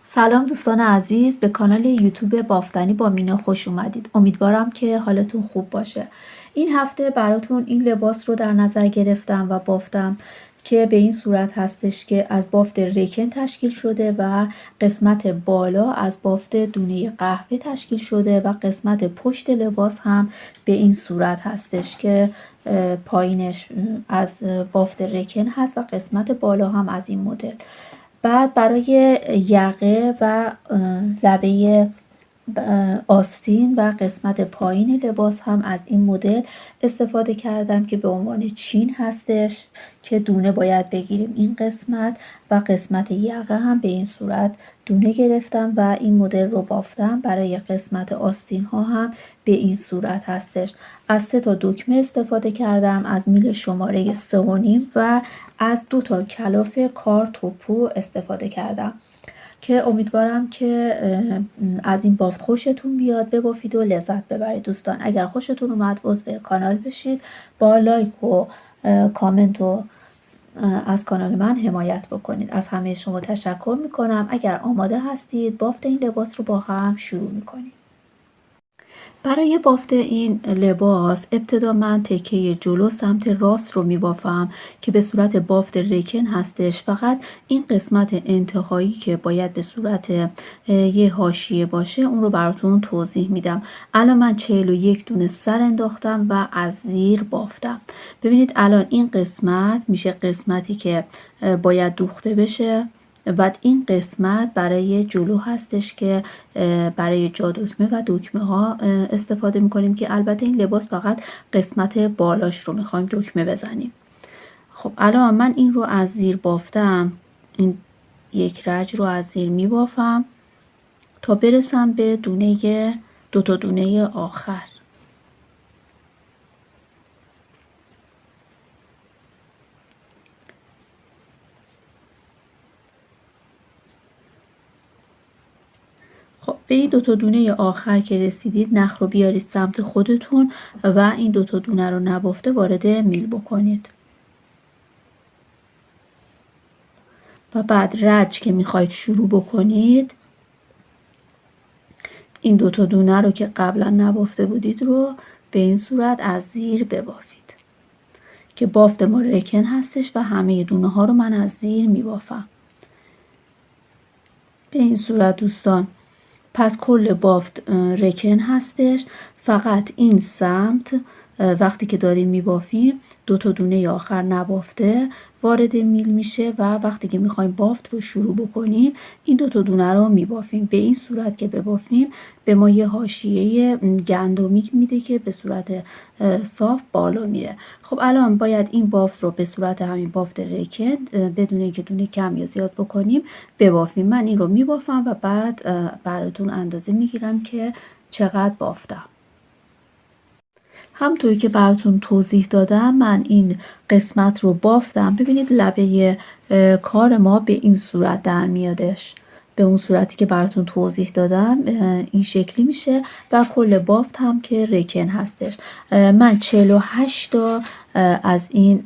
سلام دوستان عزیز، به کانال یوتیوب بافتنی با مینا خوش اومدید. امیدوارم که حالتون خوب باشه. این هفته براتون این لباس رو در نظر گرفتم و بافتم که به این صورت هستش که از بافت رکن تشکیل شده و قسمت بالا از بافت دونه قهوه تشکیل شده و قسمت پشت لباس هم به این صورت هستش که پایینش از بافت رکن هست و قسمت بالا هم از این مدل. بعد برای یقه و لبه آستین و قسمت پایین لباس هم از این مدل استفاده کردم که به عنوان چین هستش که دونه باید بگیریم این قسمت و قسمت یقه هم به این صورت دونه گرفتم و این مدل رو بافتم. برای قسمت آستین ها هم به این صورت هستش. از 3 تا دکمه استفاده کردم، از میل شماره 3.5 و از 2 تا کلاف کار توپو استفاده کردم که امیدوارم که از این بافت خوشتون بیاد، ببافید و لذت ببرید. دوستان اگر خوشتون اومد عضو کانال بشید، با لایک و کامنت و از کانال من حمایت بکنید. از همه شما تشکر میکنم. اگر آماده هستید بافت این لباس رو با هم شروع میکنیم. برای بافت این لباس ابتدا من تکه جلو سمت راست رو میبافم که به صورت بافت رکن هستش. فقط این قسمت انتهایی که باید به صورت یه حاشیه باشه اون رو براتون توضیح میدم. الان من 41 دونه سر انداختم و از زیر بافتم. ببینید الان این قسمت میشه قسمتی که باید دوخته بشه. بعد این قسمت برای جلو هستش که برای جا دکمه و دکمه ها استفاده میکنیم که البته این لباس فقط قسمت بالاش رو میخوایم دکمه بزنیم. خب الان من این رو از زیر بافتم، این یک رج رو از زیر میبافم تا برسم به دونه 2 تا دونه آخر. خب به این 2 تا دونه آخر که رسیدید نخ رو بیارید سمت خودتون و این 2 تا دونه رو نبافته وارد میل بکنید و بعد رج که میخواید شروع بکنید این 2 تا دونه رو که قبلا نبافته بودید رو به این صورت از زیر ببافید که بافت ما رکن هستش و همه دونه ها رو من از زیر میبافم به این صورت. دوستان پس کل بافت رکن هستش، فقط این سمت وقتی که داریم میبافیم 2 تا دونه آخر نبافته وارد میل میشه و وقتی که میخوایم بافت رو شروع بکنیم این 2 تا دونه رو میبافیم. به این صورت که ببافیم به ما یه حاشیه گندمی میده که به صورت صاف بالا میره. خب الان باید این بافت رو به صورت همین بافت رکن بدون اینکه دونه کم یا زیاد بکنیم ببافیم. من این رو میبافم و بعد براتون اندازه میگیرم که چقدر بافتم. همطوری که براتون توضیح دادم من این قسمت رو بافتم. ببینید لبه کار ما به این صورت در میادش، به اون صورتی که براتون توضیح دادم این شکلی میشه و کل بافت هم که رکن هستش. من 48 تا از این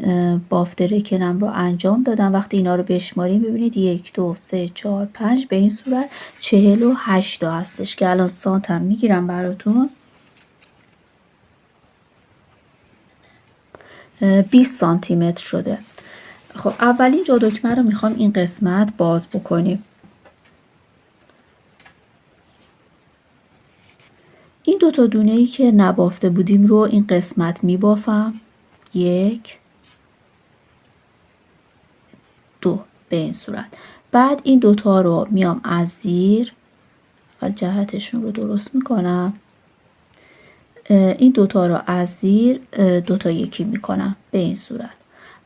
بافت رکنم رو انجام دادم. وقتی اینا رو بشماریم ببینید 1 2 3 4 5 به این صورت 48 تا هستش که الان سانتم میگیرم براتون. 20 سانتی متر شده. خب اولین جا دکمه رو میخوام این قسمت باز بکنیم. این 2 تا دونه ای که نبافته بودیم رو این قسمت میبافم. 1 2 به این صورت. بعد این 2 تا رو میام از زیر و جهتشون رو درست میکنم. این 2 تا رو از زیر 2 تا یکی میکنم به این صورت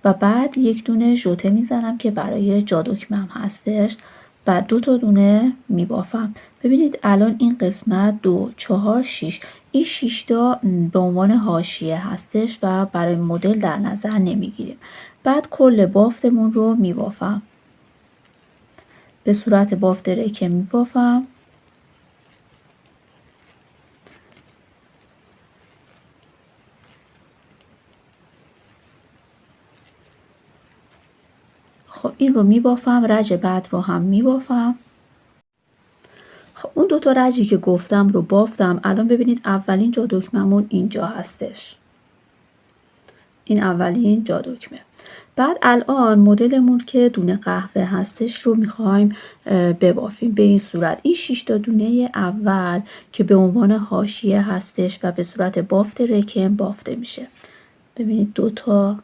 و بعد یک دونه ژوته میزنم که برای جا دکمم هستش. بعد 2 تا دونه میبافم. ببینید الان این قسمت 2 4 6 این 6 تا به عنوان حاشیه هستش و برای مدل در نظر نمیگیریم. بعد کل بافتمون رو میبافم به صورت بافت رکن میبافم. خب این رو میبافم، رج بعد رو هم میبافم. دو تا رجی که گفتم رو بافتم. الان ببینید اولین جا دکممون اینجا هستش، این اولین جا دکمه. بعد الان مدلمون که دونه قهوه هستش رو میخوایم ببافیم به این صورت. این 6 تا دونه اول که به عنوان حاشیه هستش و به صورت بافت رکن بافته میشه. ببینید 2 تا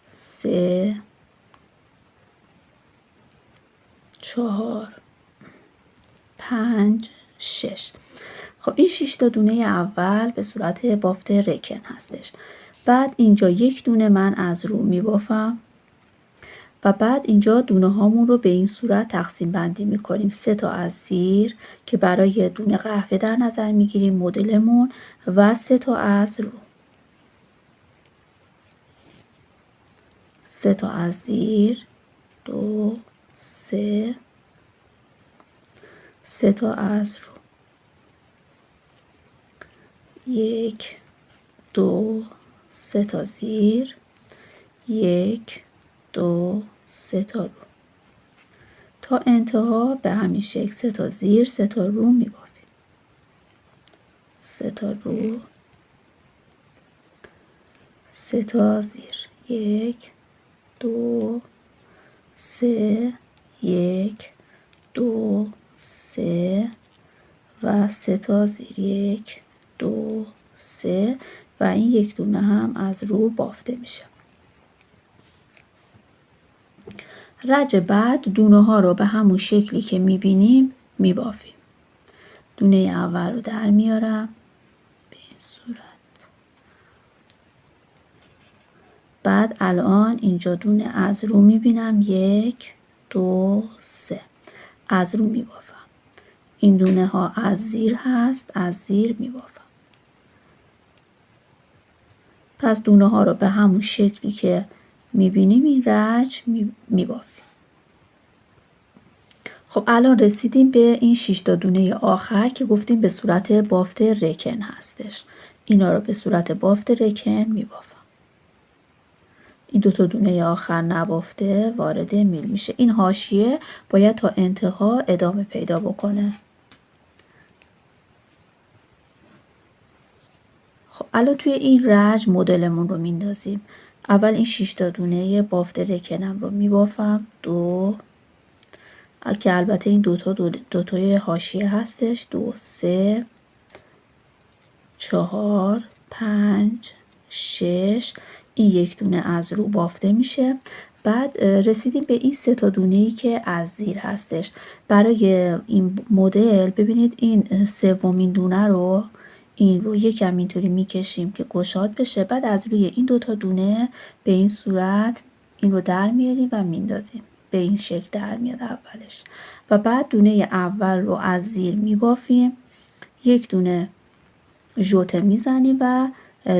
3 4 5 6. خب این 6 تا دونه اول به صورت بافت رکن هستش. بعد اینجا یک دونه من از رو میبافم و بعد اینجا دونه هامون رو به این صورت تقسیم بندی میکنیم. 3 تا از زیر که برای دونه قهوه در نظر میگیریم مدلمون و 3 تا از رو. 3 تا از زیر، 2 3 3 تا از رو، 1 2 3 تا زیر، 1 2 3 تا رو تا انتها به همین شکل 3 تا زیر 3 تا رو میبافیم. 3 تا رو 3 تا زیر، 1 2 3 1 2 3 و 3 تا زیر، 1 2 3 و این یک دونه هم از رو بافته میشه. رج بعد دونه ها رو به همون شکلی که میبینیم میبافیم. دونه اول رو در میارم به این صورت. بعد الان اینجا دونه از رو میبینم، 1 2 3 از رو میبافم. این دونه ها از زیر هست، از زیر میبافم. پس دونه ها رو به همون شکلی که میبینیم این رج میبافیم. خب الان رسیدیم به این 6 تا دونه آخر که گفتیم به صورت بافت رکن هستش. اینا رو به صورت بافت رکن میبافم. این 2 تا دونه آخر نبافته وارد میل میشه. این حاشیه باید تا انتها ادامه پیدا بکنه. خب الان توی این رج مدلمون رو میندازیم. اول این 6 تا دونه بافت رکنم رو میبافم، 2 که البته این دو تای حاشیه هستش، 2 3 4 5 6 این یک دونه از رو بافته میشه. بعد رسیدیم به این 3 تا دونه‌ای که از زیر هستش. برای این مدل ببینید این سومین دونه رو این رو یکم اینطوری میکشیم که گشاد بشه. بعد از روی این 2 تا دونه به این صورت این رو در میاریم و میندازیم. به این شکل در میاد اولش. و بعد دونه اول رو از زیر میبافیم، یک دونه ژوته میزنیم و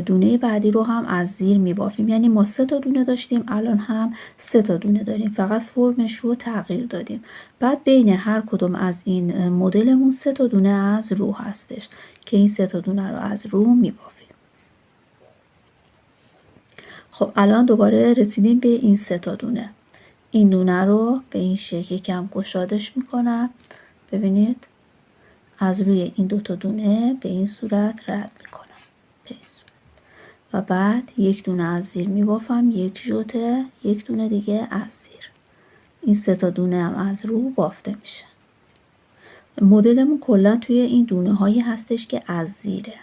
دونه بعدی رو هم از زیر میبافیم. یعنی ما 3 تا دونه داشتیم، الان هم 3 تا دونه داریم، فقط فرمش رو تغییر دادیم. بعد بین هر کدوم از این مدلمون 3 تا دونه از رو هستش که این 3 تا دونه رو از رو میبافیم. خب الان دوباره رسیدیم به این 3 تا دونه. این دونه رو به این شکل کم گشادش میکنم. ببینید از روی این 2 تا دونه به این صورت رد میکنم به این صورت. و بعد یک دونه از زیر میبافم، یک ژوته، یک دونه دیگه از زیر. این 3 تا دونه هم از رو بافته میشه. مدلمون کلا توی این دونه هایی هستش که از زیره.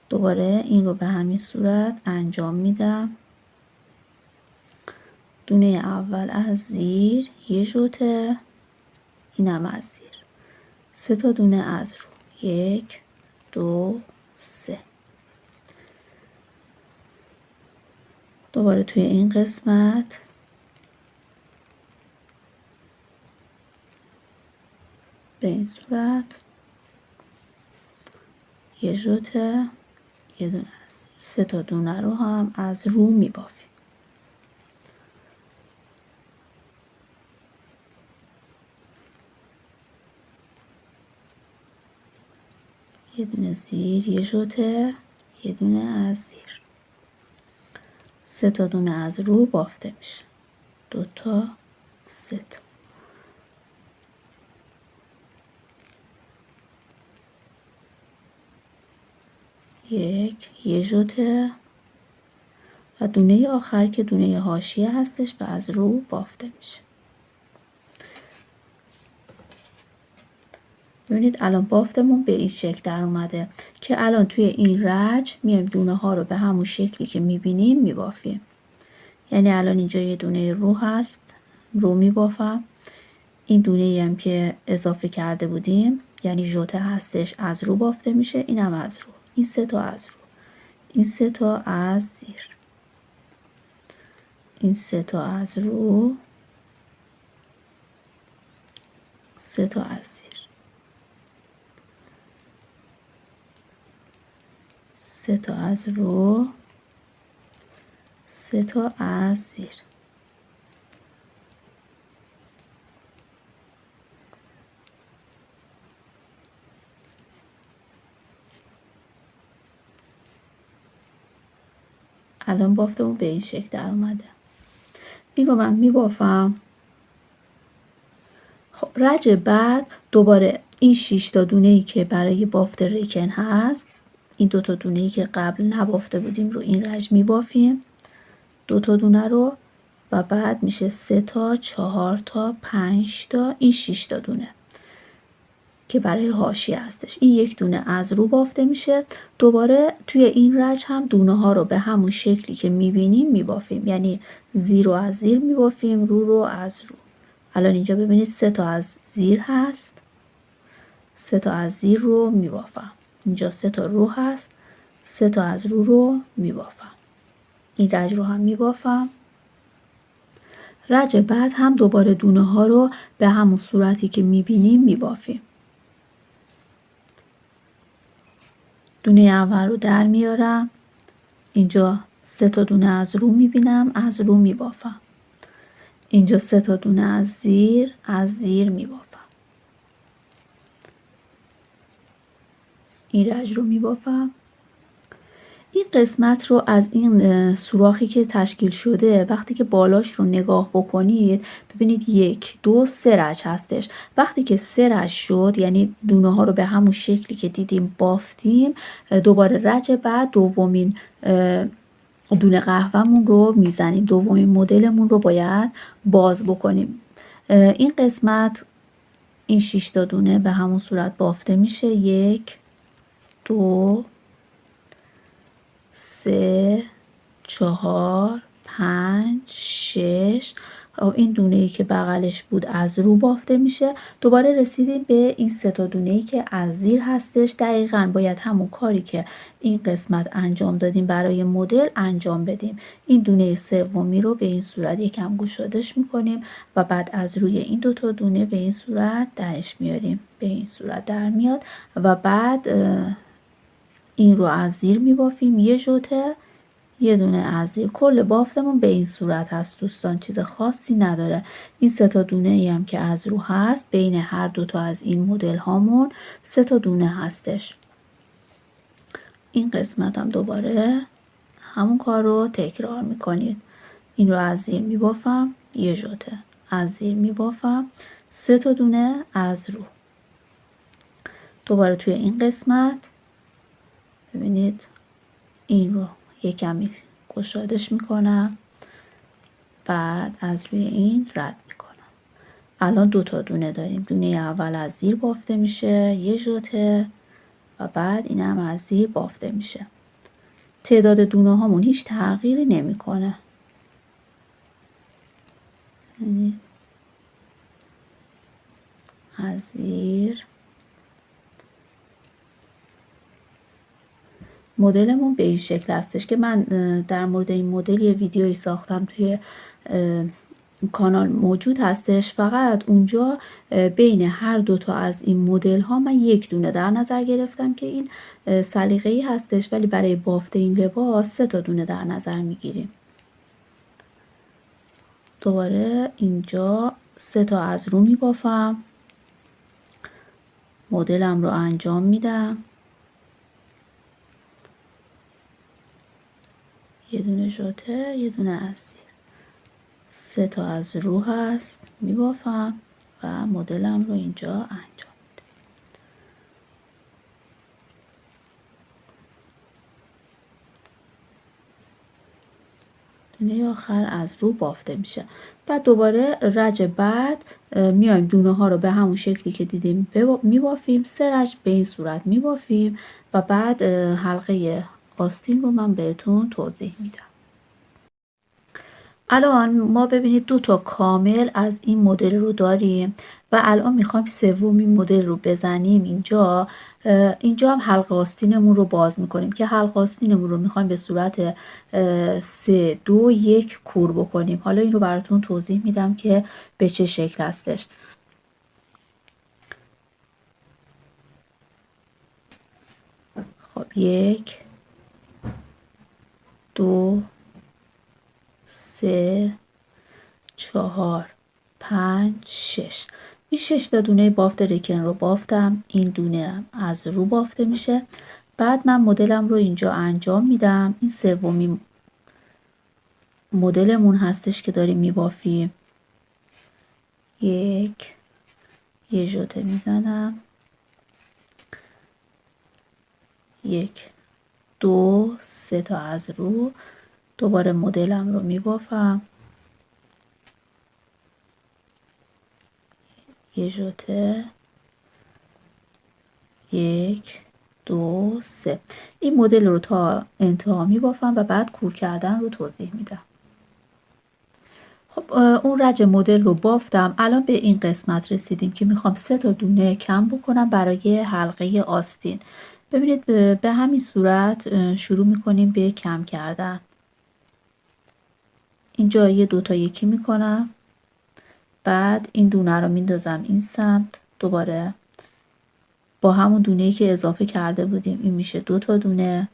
دوباره این رو به همین صورت انجام میدم. دونه اول از زیر، یه ژوته، اینم از زیر. 3 تا دونه از رو، 1 2 3. دوباره توی این قسمت به این صورت یه ژوته، یه دونه از زیر. 3 تا دونه رو هم از رو میبافیم. یه دونه زیر، یه ژوته، یه دونه از زیر. 3 تا دونه از رو بافته میشه. دو تا، سه تا. یه ژوته و دونه آخر که دونه حاشیه هستش و از رو بافته میشه. ببینید الان بافتمون به این شکل در اومده که الان توی این رج میایم دونه ها رو به همون شکلی که میبینیم میبافیم. یعنی الان اینجا یه دونه رو هست، رو میبافم. این دونه هم که اضافه کرده بودیم یعنی ژوته هستش، از رو بافته میشه. این هم از رو، این سه تا از رو، این سه تا از زیر، این سه تا از رو، سه تا از زیر، سه تا از رو، سه تا از زیر. الان بافتمون به این شکل در اومده. این رو من میبافم. خب رج بعد دوباره این 6 تا دونه‌ای که برای بافت ریکن هست، این 2 تا دونه‌ای که قبل نبافته بودیم رو این رج میبافیم، 2 تا دونه رو، و بعد میشه 3 تا، 4 تا، 5 تا، این 6 تا دونه که برای حاشیه هستش. این یک دونه از رو بافته میشه. دوباره توی این رج هم دونه ها رو به همون شکلی که میبینیم میبافیم، یعنی زیر رو از زیر میبافیم، رو رو از رو. الان اینجا ببینید 3 تا از زیر هست، 3 تا از زیر رو میبافم. اینجا 3 تا رو هست، 3 تا از رو میبافم. این رج رو هم میبافم. رج بعد هم دوباره دونه ها رو به همون صورتی که میبینیم میبافیم. دونه اول رو در میارم، اینجا 3 تا دونه از رو میبینم، از رو میبافم. اینجا 3 تا دونه از زیر میبافم. این رج رو میبافم. این قسمت رو از این سوراخی که تشکیل شده وقتی که بالاش رو نگاه بکنید ببینید 1 2 3 رج هستش. وقتی که 3 رج شد یعنی دونه ها رو به همون شکلی که دیدیم بافتیم، دوباره رج بعد دومین دونه قهوه‌مون رو میزنیم، دومین مدلمون رو باید باز بکنیم. این قسمت این 6 تا دونه به همون صورت بافته میشه. 1 2 3 4 5 6. این دونه‌ای که بغلش بود از رو بافته میشه. دوباره رسیدیم به این 3 تا دونه‌ای که از زیر هستش. دقیقاً باید همون کاری که این قسمت انجام دادیم برای مدل انجام بدیم. این دونه سومی رو به این صورت یکم گشادش میکنیم و بعد از روی این 2 تا دونه به این صورت درش میاریم، به این صورت در میاد و بعد این رو از زیر میبافیم، یه ژوته، یه دونه از زیر. کل بافتمون به این صورت هست دوستان، چیز خاصی نداره. این 3 تا دونه ای هم که از رو هست بین هر 2 تا از این مدل هامون 3 تا دونه هستش. این قسمت هم دوباره همون کار رو تکرار میکنید. این رو از زیر میبافم، یه ژوته، از زیر میبافم، 3 تا دونه از رو. دوباره توی این قسمت ببینید این رو یک کمی گشادش میکنم، بعد از روی این رد میکنم. الان 2 تا دونه داریم. دونه اول از زیر بافته میشه، یه ژوته، و بعد این هم از زیر بافته میشه. تعداد دونه هامون هیچ تغییری نمیکنه. از زیر مدلمون به این شکل هستش که من در مورد این مدل یه ویدیویی ساختم توی کانال موجود هستش. فقط اونجا بین هر 2 تا از این مدل ها من یک دونه در نظر گرفتم که این سلیقه‌ای هستش، ولی برای بافت این لباس 3 تا دونه در نظر میگیریم. دوباره اینجا 3 تا از رو میبافم، مدلم رو انجام میدم، یه دونه ژوته، یه دونه از زیر، 3 تا از رو هست میبافم و مدلم رو اینجا انجام. دونه آخر از رو بافته میشه. بعد دوباره رج بعد میایم دونه ها رو به همون شکلی که دیدیم میبافیم. 3 رج به این صورت میبافیم و بعد حلقه آستین رو من بهتون توضیح میدم. الان ما ببینید 2 تا کامل از این مدل رو داریم و الان میخوایم سومین مدل رو بزنیم. اینجا هم حلقه آستینمون رو باز میکنیم که حلقه آستینمون رو میخوایم به صورت 3 2 1 کور بکنیم. حالا این رو براتون توضیح میدم که به چه شکل هستش. خب 1 2 3 4 5 6. این 6 تا دونه بافت رکن رو بافتم. این دونه از رو بافته میشه. بعد من مدلم رو اینجا انجام میدم. این سومین مدلمون هستش که داریم میبافیم. 1 یه ژوته میزنم. 1 2 3 تا از رو. دوباره مدلم رو میبافم. یه ژوته. 1 2 3. این مدل رو تا انتها میبافم و بعد کور کردن رو توضیح میدم. خب اون رج مدل رو بافتم. الان به این قسمت رسیدیم که میخوام 3 تا دونه کم بکنم برای حلقه آستین. ببینید به همین صورت شروع میکنیم به کم کردن. اینجا یه 2 تا یکی میکنم. بعد این دونه رو میندازم این سمت. دوباره با همون دونه‌ای که اضافه کرده بودیم این میشه 2 تا دونه.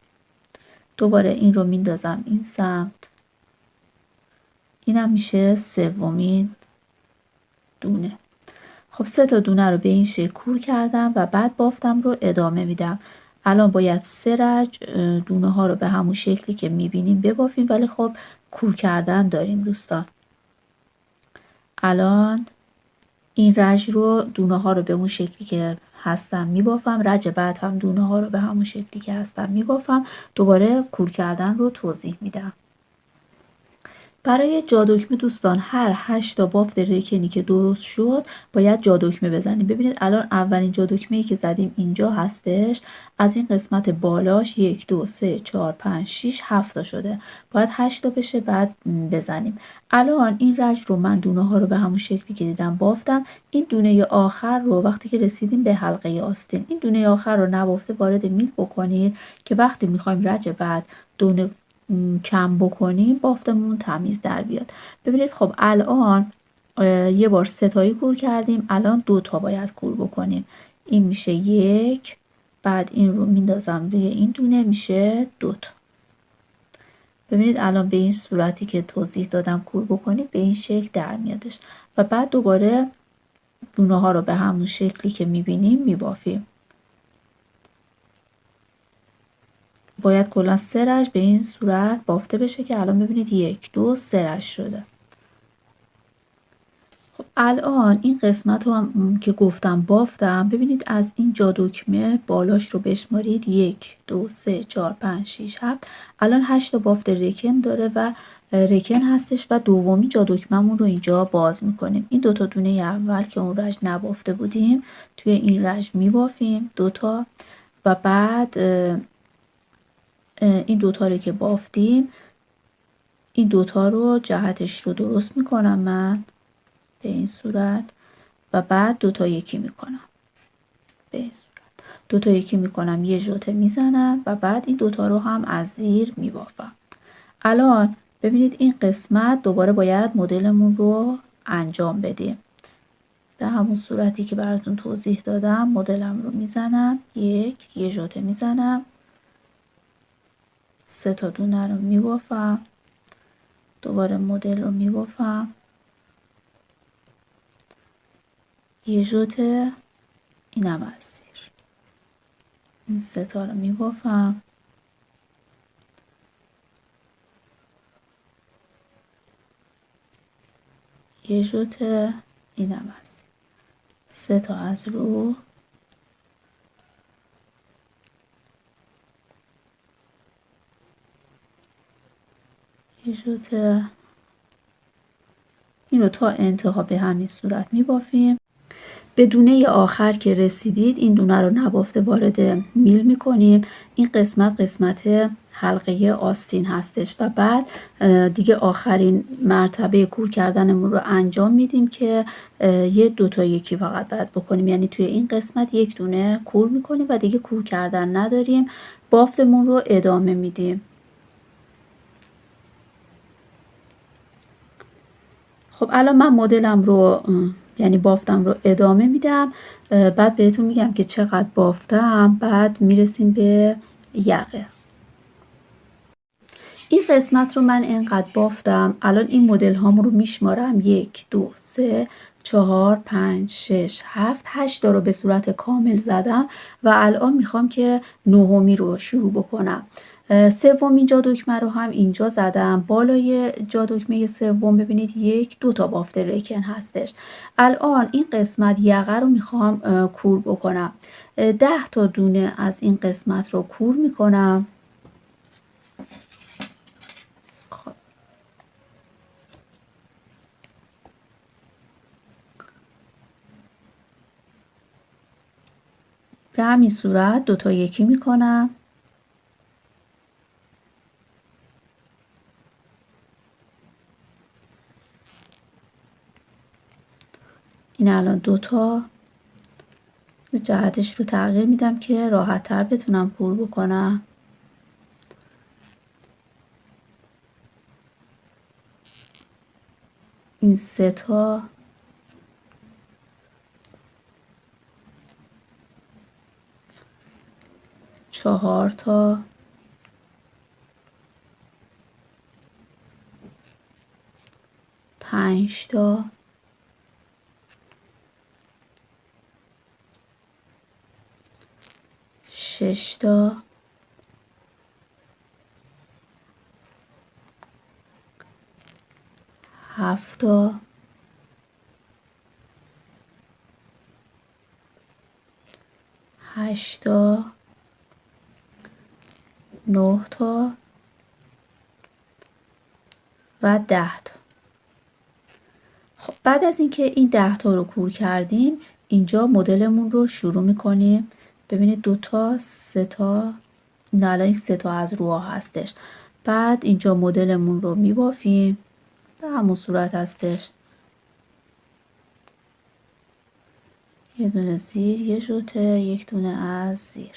دوباره این رو میندازم این سمت. اینم میشه سومین دونه. خب 3 تا دونه رو به این شکل کور کردم و بعد بافتم رو ادامه میدم. الان باید 3 رج دونه ها رو به همون شکلی که میبینیم ببافیم، ولی خب کور کردن داریم دوستان. الان این رج رو دونه ها رو به اون شکلی که هستم میبافم. رج بعد هم دونه ها رو به همون شکلی که هستم میبافم. دوباره کور کردن رو توضیح میدم. برای جادکمه دوستان هر 8 تا بافت رکنی که درست شد باید جادکمه بزنیم. ببینید الان اولین جادکمه‌ای که زدیم اینجا هستش. از این قسمت بالاش 1 2 3 4 5 6 7 تا شده. باید 8 تا بشه بعد بزنیم. الان این رج رو من دونه ها رو به همون شکلی که دیدم بافتم. این دونه آخر رو وقتی که رسیدیم به حلقه آستین، این دونه آخر رو نبافته وارد میل بکنید که وقتی میخوایم رج بعد دونه کم بکنیم بافتمون تمیز در بیاد. ببینید خب الان یه بار 3 تایی کور کردیم. الان 2 تا باید کور بکنیم. این میشه 1. بعد این رو میندازم روی این دونه میشه 2 تا. ببینید الان به این صورتی که توضیح دادم کور بکنید به این شکل در میادش و بعد دوباره دونه ها رو به همون شکلی که میبینیم میبافیم. باید کلا 3 رج به این صورت بافته بشه که الان ببینید 1 2 3 رج شده. خب الان این قسمت رو هم که گفتم بافتم. ببینید از این جادکمه بالاش رو بشمارید 1 2 3 4 5 6 7. الان 8 تا بافت رکن داره و رکن هستش و دومی جادکمه‌مون رو اینجا باز میکنیم. این 2 تا دونه اول که اون رج نبافته بودیم توی این رج میبافیم 2 تا و بعد این 2 تا رو که بافتیم این 2 تا رو جهتش رو درست میکنم من به این صورت و بعد 2 تا یکی میکنم به این صورت. 2 تا یکی میکنم یه ژوته میزنم و بعد این 2 تا رو هم از زیر میبافم. الان ببینید این قسمت دوباره باید مدلمون رو انجام بدیم. به همون صورتی که براتون توضیح دادم مدلم رو میزنم. یه ژوته میزنم. 3 تا دونه رو میبافم. دوباره مدل رو میبافم. یه ژوته اینم از زیر. این 3 تا رو میبافم. یه ژوت اینم هست، 3 تا از رو، یه ژوت، اینو تا انتها به همین صورت میبافیم. به دونه آخر که رسیدید این دونه رو نبافته وارد میل میکنیم. این قسمت حلقه آستین هستش و بعد دیگه آخرین مرتبه کور کردنمون رو انجام میدیم که یه 2 تا 1 فقط باید بکنیم، یعنی توی این قسمت یک دونه کور میکنیم و دیگه کور کردن نداریم، بافتمون رو ادامه میدیم. خب الان من مدلم رو یعنی بافتم رو ادامه میدم، بعد بهتون میگم که چقدر بافتم، بعد میرسیم به یقه. این قسمت رو من انقدر بافتم. الان این مدل هامو رو میشمارم، 1 2 3 4 5 6 7 8 تا رو به صورت کامل زدم و الان میخوام که نهمی رو شروع بکنم. سومین جا دکمه رو هم اینجا زدم، بالای جا دکمه سوم ببینید 1 2 تا بافت رکن هستش. الان این قسمت یقه رو میخوام کور بکنم، 10 تا دونه از این قسمت رو کور میکنم. به همین صورت 2 تا 1 میکنم. این الان 2 تا، جهتش رو تغییر میدم که راحت تر بتونم کور بکنم. این 3 تا، 4 تا، 5 تا، 6 تا، 7 تا، 8 تا، 9 تا و 10 تا. خب بعد از اینکه این 10 تا رو کور کردیم، اینجا مدلمون رو شروع میکنیم. ببینید 2 تا، 3 تا، نه الان 3 تا از روها هستش. بعد اینجا مدلمون رو میبافیم، به همون صورت هستش، یه دونه زیر، یه ژوته، یک دونه از زیر،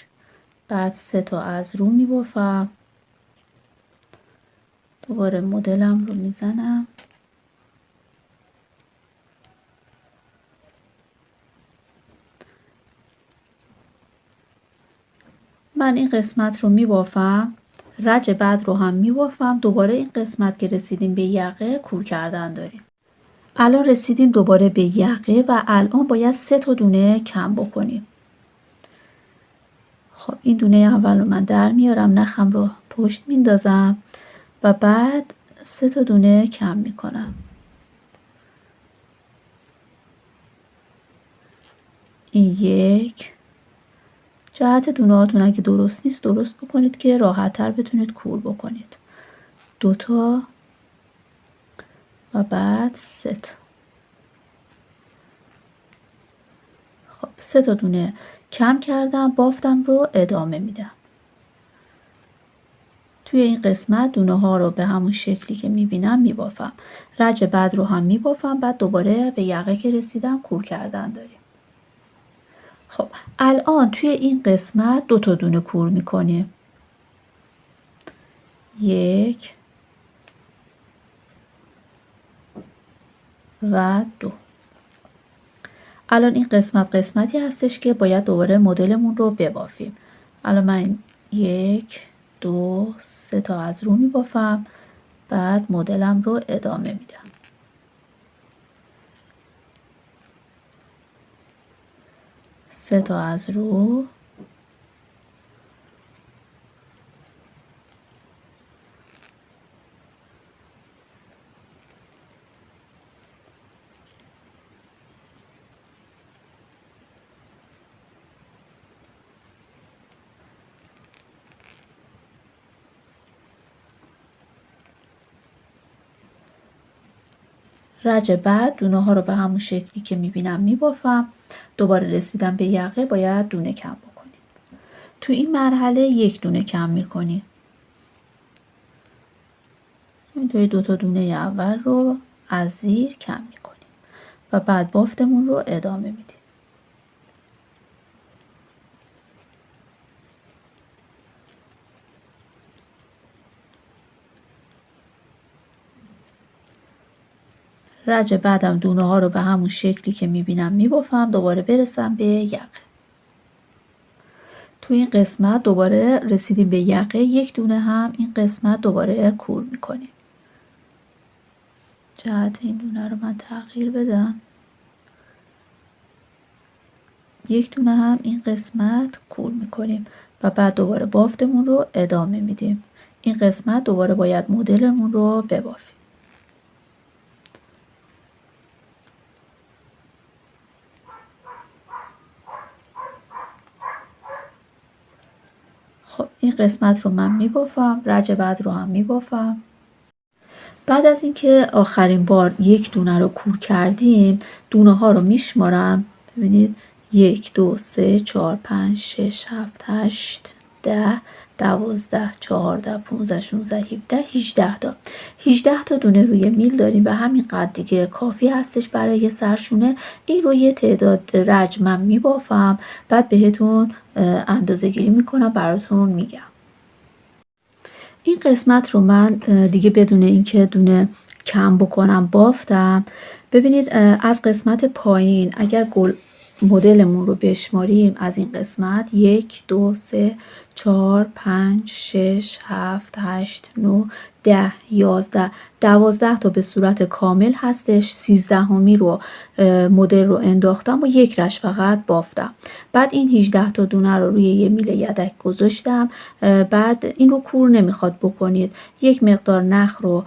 بعد 3 تا از رو میبافم، دوباره مدلم رو میزنم، من این قسمت رو میبافم، رج بعد رو هم میبافم، دوباره این قسمت که رسیدیم به یقه کور کردن داریم. الان رسیدیم دوباره به یقه و الان باید 3 تا دونه کم بکنیم. خب این دونه اول رو من در میارم، نخم رو پشت میندازم و بعد 3 تا دونه کم میکنم. این یک، جهت دونه هاتون اگه درست نیست درست بکنید که راحت تر بتونید کور بکنید. 2 تا و بعد 3 تا. خب 3 تا دونه کم کردم، بافتم رو ادامه میدم. توی این قسمت دونه ها رو به همون شکلی که میبینم میبافم، رج بعد رو هم میبافم، بعد دوباره به یقه که رسیدم کور کردن داریم. خب الان توی این قسمت 2 تا دونه کور میکنیم، 1 و 2. الان این قسمتی هستش که باید دوباره مدلمون رو ببافیم. الان من 1 2 3 تا از رو میبافم، بعد مدلم رو ادامه میدم. 3 تا از رو، رج بعد دونه ها رو به همون شکلی که میبینم میبافم. دوباره رسیدم به یقه باید دونه کم بکنیم. تو این مرحله یک دونه کم میکنیم. اینطوری دوتا دونه اول رو از زیر کم میکنیم و بعد بافتمون رو ادامه میدیم. رج بعدم دونه ها رو به همون شکلی که میبینم میبافم. دوباره برسم به یقه. تو این قسمت دوباره رسیدیم به یقه، یک دونه هم این قسمت دوباره کور میکنیم. جهت این دونه رو من تغییر بدم. یک دونه هم این قسمت کور میکنیم و بعد دوباره بافتمون رو ادامه میدیم. این قسمت دوباره باید مدلمون رو ببافیم. خب این قسمت رو من میبافم. رج بعد رو هم میبافم. بعد از اینکه آخرین بار یک دونه رو کور کردیم، دونه ها رو میشمارم. ببینید 1 2 3 4 5 6 7 8 10 12 14 15 16 17 18 تا 18 تا دونه روی میل داریم و همین قد دیگه کافی هستش برای سرشونه. این رو یه تعداد رج من میبافم، بعد بهتون اندازه گیری میکنم براتون میگم. این قسمت رو من دیگه بدون اینکه دونه کم بکنم بافتم. ببینید از قسمت پایین اگر مدلمون رو بشماریم، از این قسمت 1 2 3 4 5 6 7 8 9 10 11 12 تا به صورت کامل هستش. 13می رو مدل رو انداختم و یک رش فقط بافتم. بعد این 18 تا دونه رو روی یه میل یدک گذاشتم. بعد این رو کور نمیخواد بکنید. یک مقدار نخ رو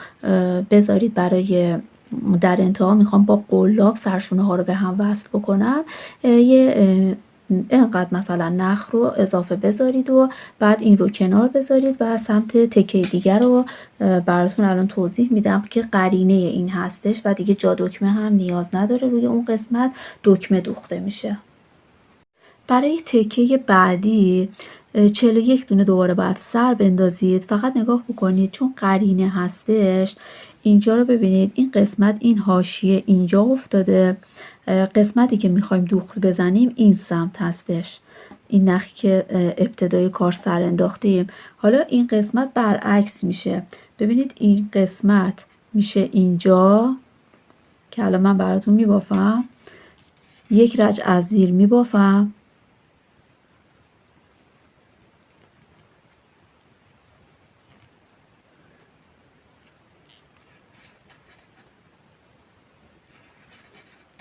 بذارید برای در انتها میخوام با قلاب سرشونه ها رو به هم وصل بکنم. یه اینقدر مثلا نخ رو اضافه بذارید و بعد این رو کنار بذارید و سمت تکه دیگر رو براتون الان توضیح میدم که قرینه این هستش و دیگه جا دکمه هم نیاز نداره. روی اون قسمت دکمه دوخته میشه. برای تکه بعدی 41 دونه دوباره باید سر بندازید. فقط نگاه بکنید چون قرینه هستش. اینجا رو ببینید، این قسمت این حاشیه اینجا افتاده. قسمتی که میخوایم دوخت بزنیم این سمت هستش. این نخی که ابتدای کار سر انداختیم. حالا این قسمت برعکس میشه. ببینید این قسمت میشه اینجا که الان من براتون میبافم. یک رج از زیر میبافم.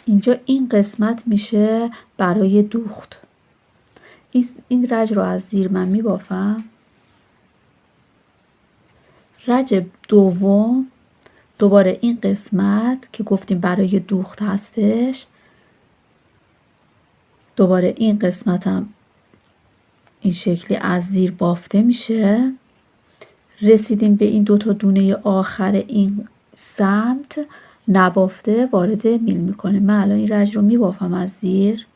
اینجا این قسمت میشه برای دوخت. این رج رو از زیر من میبافم. رج دوم دوباره این قسمت که گفتیم برای دوخت هستش، دوباره این قسمتم این شکلی از زیر بافته میشه. رسیدیم به این دوتا دونه آخر این سمت نبافته وارد میل میکنه. من الان این رج رو میبافم از زیر.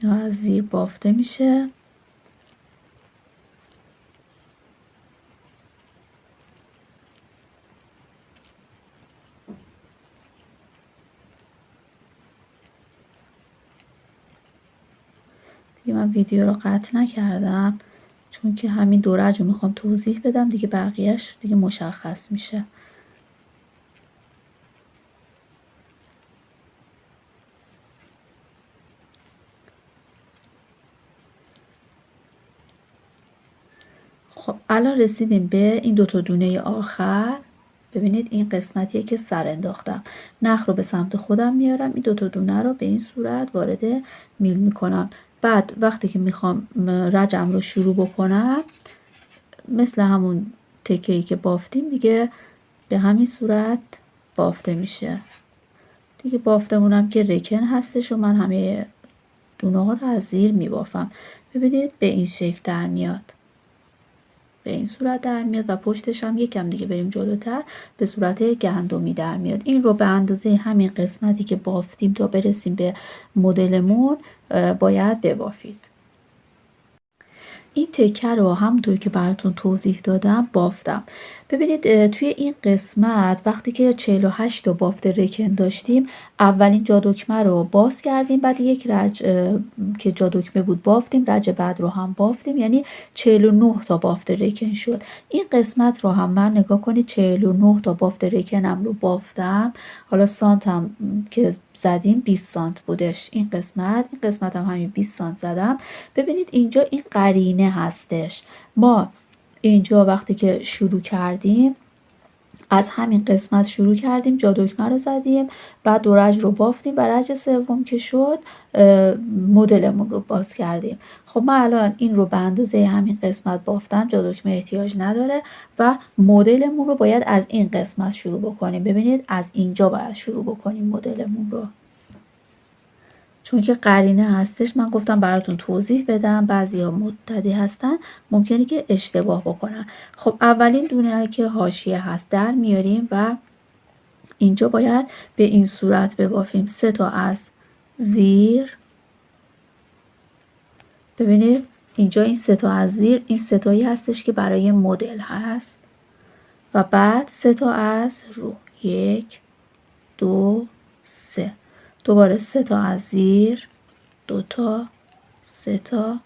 از زیر بافته میشه. دیگه من ویدیو رو قطع نکردم چون که همین دو رج رو میخوام توضیح بدم دیگه، بقیهش دیگه مشخص میشه. خب الان رسیدیم به این دوتا دونه آخر. ببینید این قسمتیه که سر انداختم. نخ رو به سمت خودم میارم. این دوتا دونه رو به این صورت وارد میل میکنم. بعد وقتی که میخوام رجم رو شروع بکنم، مثل همون تکه‌ای که بافتیم دیگه به همین صورت بافته میشه. دیگه بافتمونم که رکن هستش و من همه دونه ها رو از زیر میبافم. ببینید به این شکل در میاد، به این صورت در میاد و پشتش هم یکم دیگه بریم جلوتر به صورت گندمی در میاد. این رو به اندازه همین قسمتی که بافتیم تا برسیم به مدلمون باید ببافید. این تکه رو همونطور که براتون توضیح دادم بافتم. ببینید توی این قسمت وقتی که 48 تا بافت رکن داشتیم، اولین جا دکمه رو باز کردیم، بعد یک رج که جا دکمه بود بافتیم، رج بعد رو هم بافتیم، یعنی 49 تا بافت رکن شد. این قسمت رو هم من نگاه کنید 49 تا بافت رکنم رو بافتم. حالا سانت هم که زدیم 20 سانت بودش این قسمت هم همین 20 سانت زدم. ببینید اینجا این قرینه هستش. ما اینجا وقتی که شروع کردیم از همین قسمت شروع کردیم، جا دکمه رو زدیم، بعد دو رج رو بافتیم و رج سوم که شد مدلمون رو باز کردیم. خب من الان این رو به اندازه همین قسمت بافتم، جا دکمه احتیاج نداره و مدلمون رو باید از این قسمت شروع بکنیم. ببینید از اینجا باید شروع بکنیم مدلمون رو، چون که قرینه هستش. من گفتم براتون توضیح بدم، بعضیا مبتدی هستن ممکنه که اشتباه بکنن. خب اولین دونه که حاشیه هست در میاریم و اینجا باید به این صورت ببافیم. 3 تا از زیر، ببینید اینجا این 3 تا از زیر، این 3 تایی هستش که برای مدل هست و بعد 3 تا از رو، 1 2 3، دوباره 3 تا از زیر، 2 تا، 3 تا،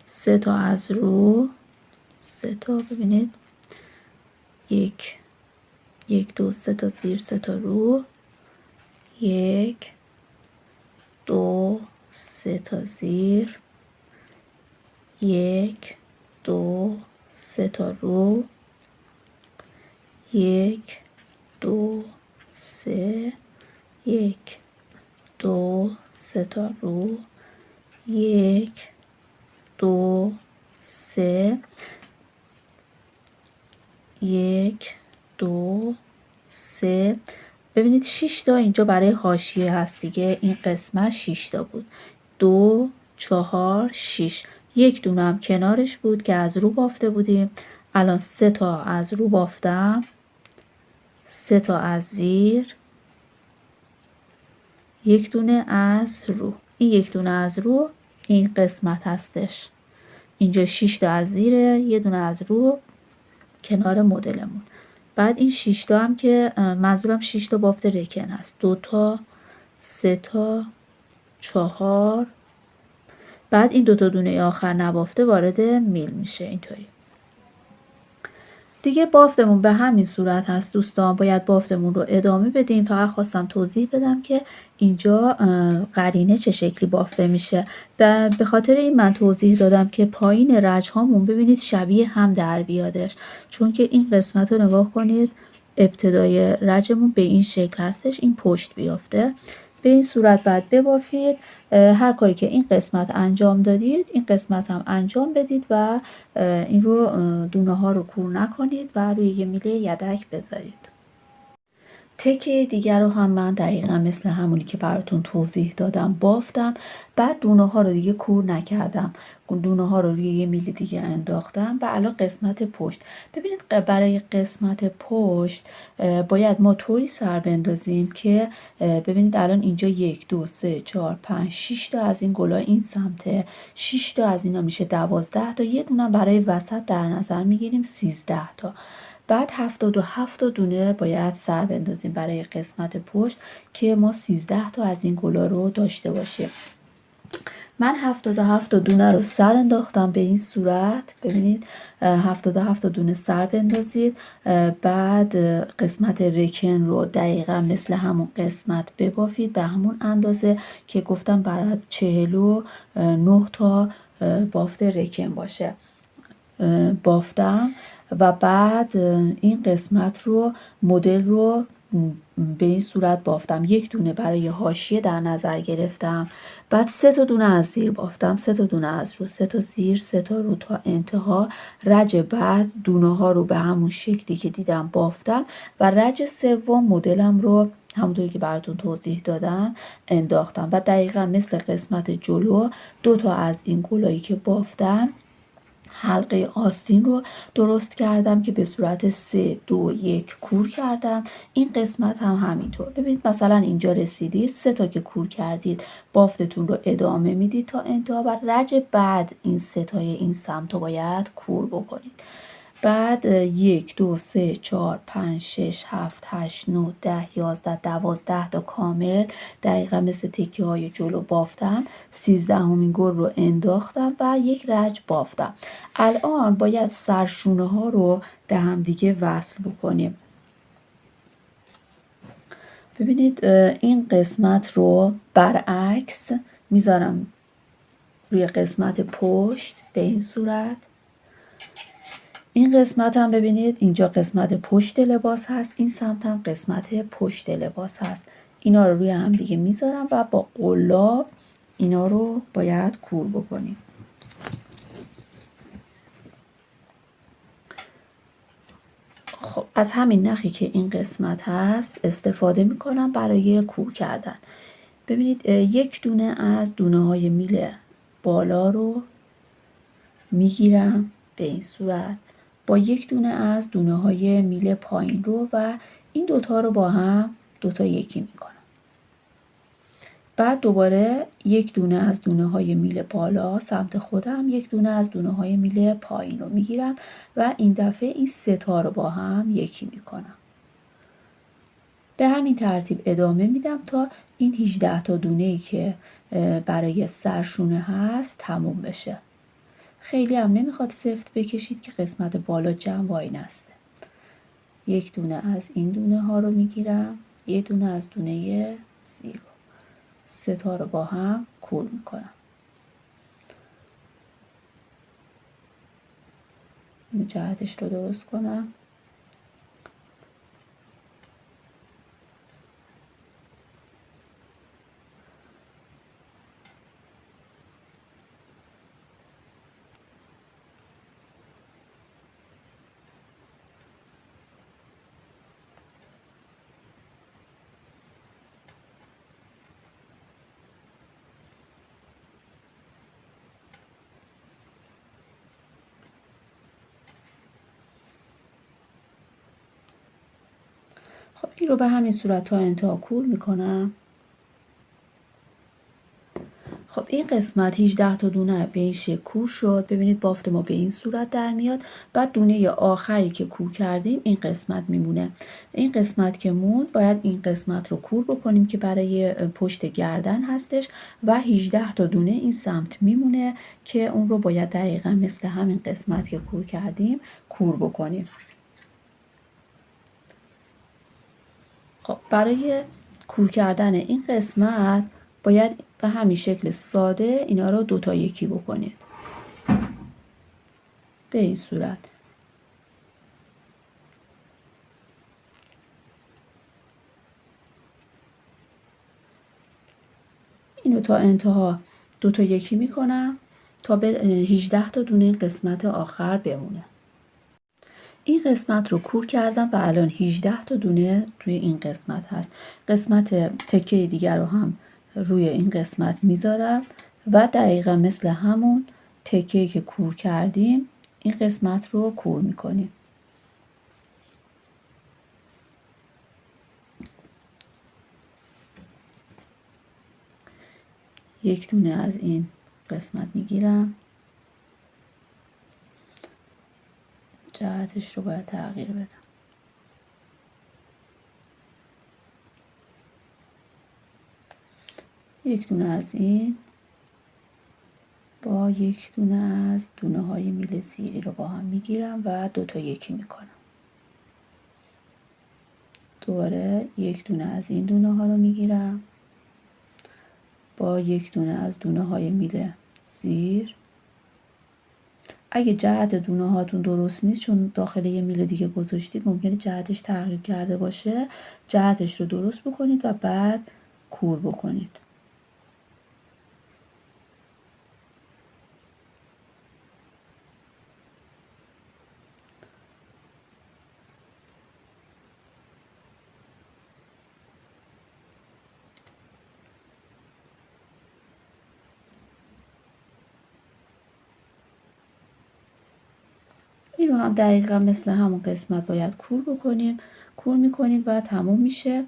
3 تا از رو، 3 تا، ببینید 1 2 3 تا زیر، 3 تا رو، 1 2 3 تا زیر، 1 2 3 تا رو، 1 2 3، 1 2 3 تا رو، 1 2 3، 1 2 3. ببینید 6 تا اینجا برای حاشیه هست دیگه، این قسمت 6 تا بود، 2 4 6. یک دونه هم کنارش بود که از رو بافته بودیم. الان 3 تا از رو بافتم، 3 تا از زیر، یک دونه از رو. این یک دونه از رو این قسمت هستش. اینجا 6 تا از زیره، یه دونه از رو کنار مدلمون. بعد این 6 تا هم که منظورم 6 تا بافت رکن هست، 2 تا، 3 تا، 4. بعد این 2 تا دونه آخر نبافته وارد میل میشه. اینطوری دیگه بافتمون به همین صورت هست دوستان. باید بافتمون رو ادامه بدیم. فقط خواستم توضیح بدم که اینجا قرینه چه شکلی بافته میشه. به خاطر این من توضیح دادم که پایین رج هامون ببینید شبیه هم در بیادش، چون که این قسمت رو نگاه کنید، ابتدای رجمون به این شکل هستش، این پشت بیافته. به این صورت بعد ببافید. هر کاری که این قسمت انجام دادید این قسمت هم انجام بدید و این رو دونه ها رو کور نکنید و روی یه میله یدک بذارید. تکه دیگر رو هم من دقیقا مثل همونی که براتون توضیح دادم بافتم. بعد دونه ها رو دیگه کور نکردم، دونه ها رو روی یه میل دیگه انداختم. و الان قسمت پشت، ببینید برای قسمت پشت باید ما طوری سر بندازیم که ببینید الان اینجا 1 2 3 4 5 6 تا از این گلا این سمته، 6 تا از اینا میشه 12 تا، یه دونه برای وسط در نظر میگیریم 13 تا. بعد 77 تا دونه باید سر بندازیم برای قسمت پشت که ما 13 تا از این گلا رو داشته باشیم. من 77 تا دونه رو سر انداختم به این صورت. ببینید 77 تا دونه سر بندازید. بعد قسمت رکن رو دقیقا مثل همون قسمت ببافید به همون اندازه که گفتم بعد 49 تا بافت رکن باشه. بافتم و بعد این قسمت رو مدل رو به این صورت بافتم. یک دونه برای حاشیه در نظر گرفتم، بعد 3 تا دونه از زیر بافتم، 3 تا دونه از رو، 3 تا زیر، 3 تا رو تا انتها. رج بعد دونه ها رو به همون شکلی که دیدم بافتم و رج سوم مدلم رو همونطور که براتون توضیح دادم انداختم و دقیقا مثل قسمت جلو 2 تا از این گلایی که بافتم حلقه آستین رو درست کردم که به صورت 3 2 1 کور کردم. این قسمت هم همینطور. ببینید مثلا اینجا رسیدید 3 تا که کور کردید بافتتون رو ادامه میدید تا انتها و رج بعد این 3 تای این سمت رو باید کور بکنید. بعد 1 2 3 4 5 6 7 8 9 10 11 12 تا کامل دقیقا مثل تکه های جلو بافتم. 13مین گل رو انداختم و یک رج بافتم. الان باید سرشونه ها رو به هم دیگه وصل بکنیم. ببینید این قسمت رو برعکس میذارم روی قسمت پشت به این صورت. این قسمت هم ببینید اینجا قسمت پشت لباس هست، این سمت هم قسمت پشت لباس هست. اینا رو روی هم دیگه میذارم و با قلاب اینا رو باید کور بکنیم. خب از همین نخی که این قسمت هست استفاده میکنم برای کور کردن. ببینید یک دونه از دونه های میل بالا رو میگیرم به این صورت با یک دونه از دونه های میل پایین رو و این دوتا رو با هم دوتا یکی میکنم. بعد دوباره یک دونه از دونه های میل بالا سمت خودم یک دونه از دونه های میل پایین رو میگیرم و این دفعه این 3 تا رو با هم یکی میکنم. به همین ترتیب ادامه میدم تا این 18 تا دونه‌ای که برای سرشونه هست تموم بشه. خیلی هم نمیخواد سفت بکشید که قسمت بالا جمع با این است. یک دونه از این دونه ها رو میگیرم، یک دونه از دونه زیر رو 3 تا رو با هم کور میکنم. این جهتش رو درست کنم. خب این رو به همین صورت تا انتها کور میکنم. خب این قسمت 18 تا دونه به این شکل کور شد. ببینید بافت ما به این صورت در میاد. بعد دونه آخری که کور کردیم این قسمت میمونه. این قسمت که موند باید این قسمت رو کور بکنیم که برای پشت گردن هستش و 18 تا دونه این سمت میمونه که اون رو باید دقیقا مثل همین قسمت که کور کردیم کور بکنیم. خب برای کور کردن این قسمت باید به همین شکل ساده اینا رو 2 تا یکی بکنید به این صورت. اینو تا انتها 2 تا یکی میکنم تا به 18 تا دونه قسمت آخر بمونه. این قسمت رو کور کردم و الان 18 تا دونه روی این قسمت هست. قسمت تکه دیگر رو هم روی این قسمت میذارم و دقیقا مثل همون تکه‌ای که کور کردیم این قسمت رو کور میکنیم. یک دونه از این قسمت میگیرم. جهتش رو باید تغییر بدم. یک دونه از این با یک دونه از دونه های میل زیری رو با هم میگیرم و 2 تا یکی میکنم. دوباره یک دونه از این دونه ها رو میگیرم با یک دونه از دونه های میل زیر. اگه جهت دونه هاتون درست نیست چون داخل یه میل دیگه گذاشتید ممکنه جهتش تغییر کرده باشه، جهتش رو درست بکنید و بعد کور بکنید. این رو هم دقیقا مثل همون قسمت باید کور میکنیم و تموم میشه.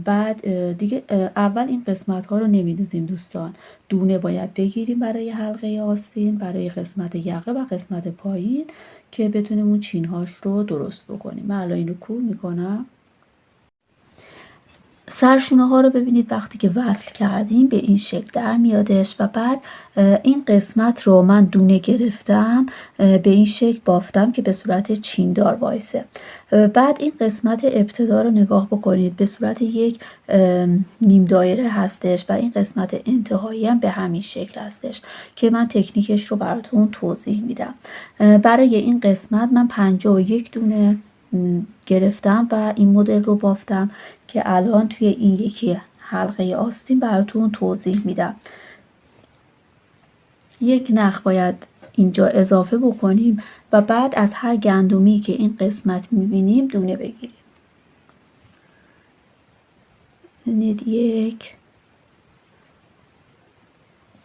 بعد دیگه اول این قسمت ها رو نمیدوزیم دوستان، دونه باید بگیریم برای حلقه آستین، برای قسمت یقه و قسمت پایین که بتونیم اون چین هاش رو درست بکنیم. من الان اینو کور میکنم. سرشونه ها رو ببینید وقتی که وصل کردیم به این شکل در میادش و بعد این قسمت رو من دونه گرفتم به این شکل بافتم که به صورت چیندار وایسه. بعد این قسمت ابتدا رو نگاه بکنید به صورت یک نیم دایره هستش و این قسمت انتهایی هم به همین شکل هستش که من تکنیکش رو براتون توضیح میدم. برای این قسمت من 51 دونه گرفتم و این مدل رو بافتم که الان توی این یکی حلقه آستین براتون توضیح میدم. یک نخ باید اینجا اضافه بکنیم و بعد از هر گندمی که این قسمت میبینیم دونه بگیریم. ببینید 1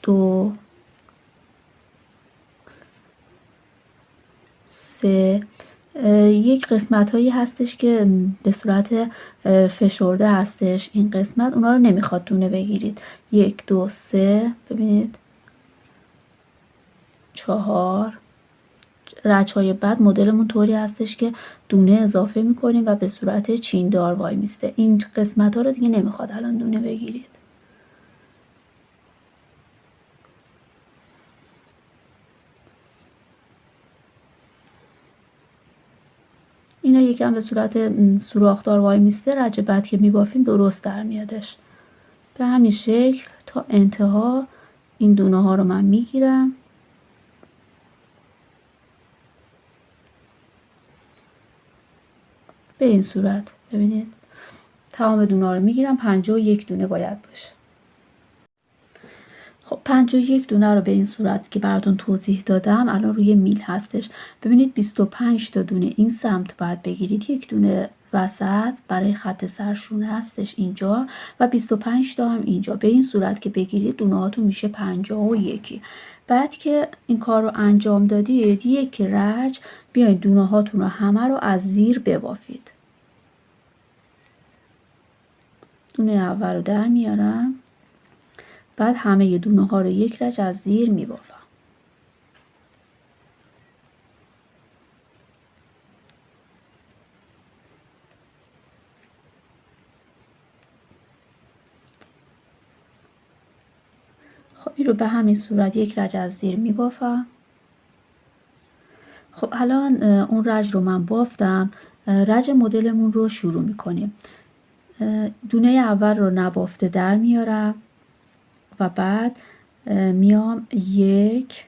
2 3. یک قسمت هایی هستش که به صورت فشرده هستش این قسمت، اونا رو نمیخواد دونه بگیرید. 1 2 3 ببینید 4. رچ های بعد مدلمون طوری هستش که دونه اضافه میکنیم و به صورت چیندار وای میسته. این قسمت ها رو دیگه نمیخواد الان دونه بگیرید. اینا یکم به صورت سوراخ‌دار وای میسته، رج بعد که میبافیم درست در میادش. به همین شکل تا انتها این دونه ها رو من میگیرم. به این صورت ببینید تمام دونه ها رو میگیرم. 51 دونه باید باشه. خب 51 دونه رو به این صورت که براتون توضیح دادم الان روی میل هستش. ببینید 25 تا دونه این سمت باید بگیرید، یک دونه وسط برای خط سرشونه هستش اینجا و 25 تا هم اینجا. به این صورت که بگیرید دونه هاتون میشه 51. بعد که این کار رو انجام دادید یک رج بیاین دونه هاتون رو همه رو از زیر ببافید. دونه اول رو در میارم، بعد همه دونه ها رو یک رج از زیر می بافم. خب این رو به همین صورت یک رج از زیر می بافم. خب الان اون رج رو من بافتم. رج مدلمون رو شروع می کنیم. دونه اول رو نبافته در میارم و بعد میام 1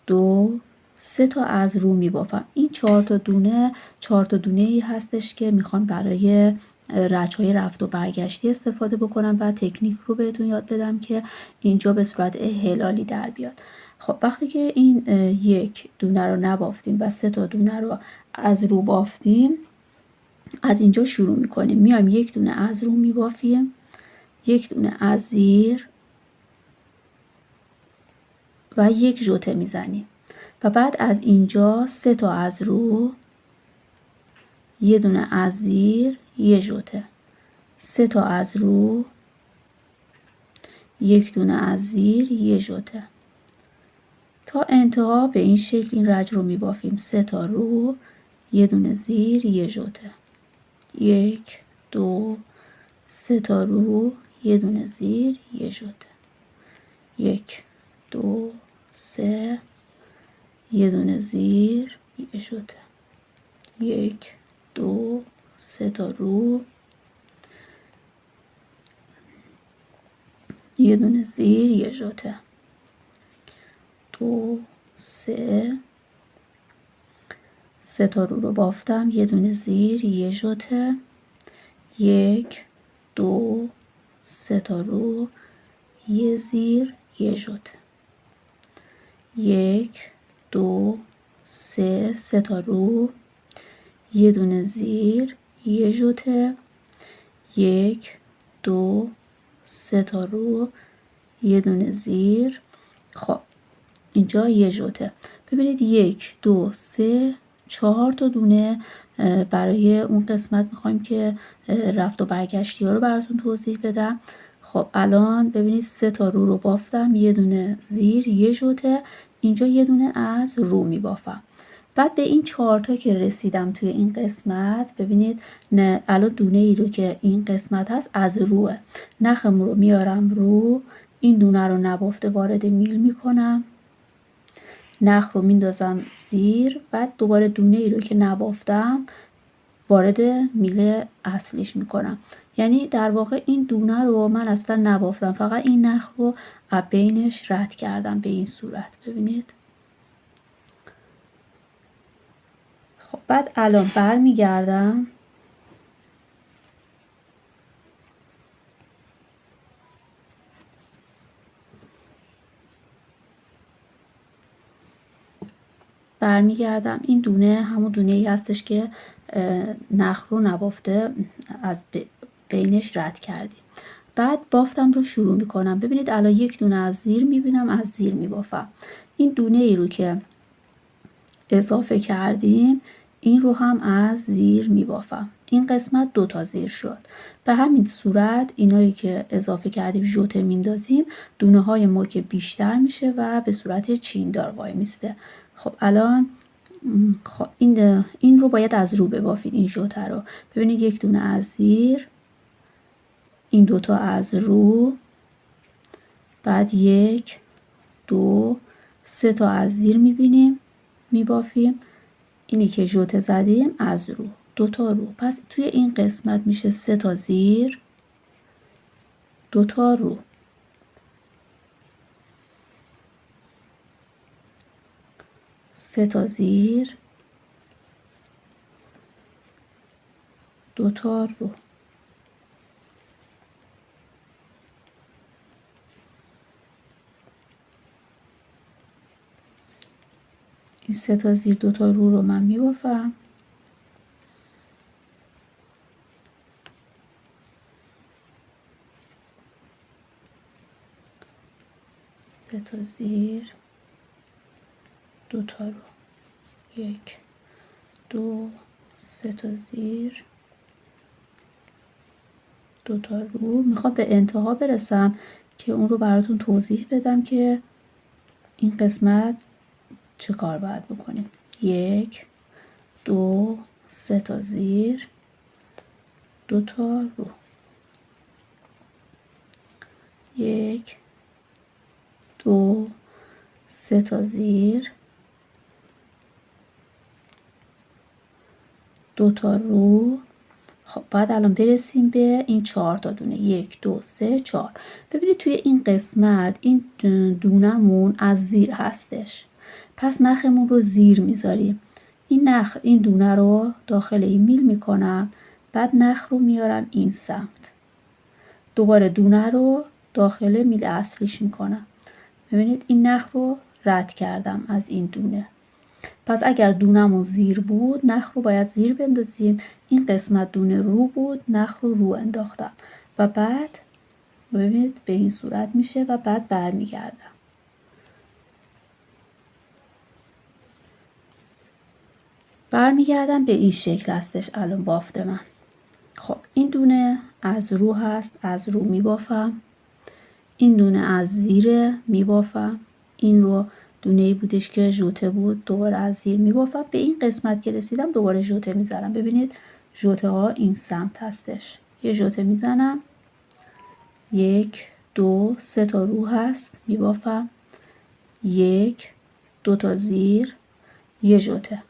2 3 تا از رو می بافم. این 4 تا دونه ای هستش که میخوام برای رچ های رفت و برگشتی استفاده بکنم و تکنیک رو بهتون یاد بدم که اینجا به صورت هلالی در بیاد. خب وقتی که این یک دونه رو نبافتیم و 3 تا دونه رو از رو بافتیم از اینجا شروع میکنیم. میایم یک دونه از رو میبافیم، یک دونه از زیر و یک ژوته میزنیم و بعد از اینجا 3 تا از رو، یه دونه از زیر، یه ژوته، 3 تا از رو، یک دونه از زیر، یه ژوته تا انتها. به این شکل این رج رو میبافیم. 3 تا رو، یه دونه زیر، یه ژوته، 1 2 3 تا رو، یه دونه زیر، یه ژوته، 1 2 3 یه دونه زیر، یه ژوته، 1 2 3 تا رو، یه دونه زیر، یه ژوته، 2 3 3 تا رو بافتم، یه دونه زیر، یه ژوته، 1 2 3 تا رو، یه زیر، یه ژوته، 1 2 3 3 تا رو، یه دونه زیر، یه ژوته، 1 2 3 تا رو، یه دونه زیر. خب اینجا یه ژوته. ببینید 1 2 3 4 تا دونه برای اون قسمت میخوایم که رفت و برگشتی ها رو براتون توضیح بدم. خب الان ببینید 3 تا رو بافتم، یه دونه زیر، یه ژوته، اینجا یه دونه از رو میبافم. بعد به این 4 تا که رسیدم توی این قسمت، ببینید نه الان دونه ای رو که این قسمت هست از روه، نخم رو میارم رو، این دونه رو نبافته وارد میل میکنم، نخ رو میندازم زیر، بعد دوباره دونه ای رو که نبافتم وارد میل اصلیش میکنم. یعنی در واقع این دونه رو من اصلا نبافتم، فقط این نخ رو از بینش رد کردم به این صورت. ببینید. خب بعد الان برمیگردم این دونه همون دونه ای هستش که نخ رو نبافته از بینش رد کردیم. بعد بافتم رو شروع میکنم. ببینید الان یک دونه از زیر میبینم، از زیر میبافم. این دونه ای رو که اضافه کردیم این رو هم از زیر میبافم. این قسمت 2 تا زیر شد. به همین صورت اینایی که اضافه کردیم ژوته میندازیم، دونه های ما که بیشتر میشه و به صورت چیندار وای میسته. خب الان خب این رو باید از رو ببافید، این ژوته رو. ببینید یک دونه از زیر، این 2 تا از رو، بعد 1 2 3 تا از زیر میبینیم میبافیم، اینی که ژوته زدیم از رو، 2 تا رو. پس توی این قسمت میشه 3 تا زیر، 2 تا رو، 3 تا زیر، 2 تا رو. این 3 تا زیر 2 تا رو من میبافم. سه تا زیر، 2 تا رو، 1 2 3 تا زیر، 2 تا رو. میخوام به انتها برسم که اون رو براتون توضیح بدم که این قسمت چه کار باید بکنیم. 1 2 3 تا زیر، 2 تا رو، 1 2 3 تا زیر، 2 تا رو. خب بعد الان برسیم به این 4 تا دونه. 1 2 3 4. ببینید توی این قسمت این دونمون از زیر هستش، پس نخمون رو زیر میذاریم. این دونه رو داخل این میل میکنم، بعد نخ رو میارم این سمت، دوباره دونه رو داخل میل اصلیش میکنم. ببینید این نخ رو رد کردم از این دونه. پس اگر دونمون زیر بود نخ رو باید زیر بندازیم، این قسمت دونه رو بود، نخ رو انداختم و بعد ببینید به این صورت میشه و بعد برمیگردم. به این شکل هستش الان بافت من. خب این دونه از رو هست، از رو میبافم، این دونه از زیر میبافم، این رو دونه ای بودش که ژوته بود، دوباره از زیر میبافم. به این قسمت که رسیدم دوباره ژوته میزنم. ببینید ژوته ها این سمت هستش، یه ژوته میزنم، 1 2 3 تا رو هست میبافم، 1 2 تا زیر، یه ژوته،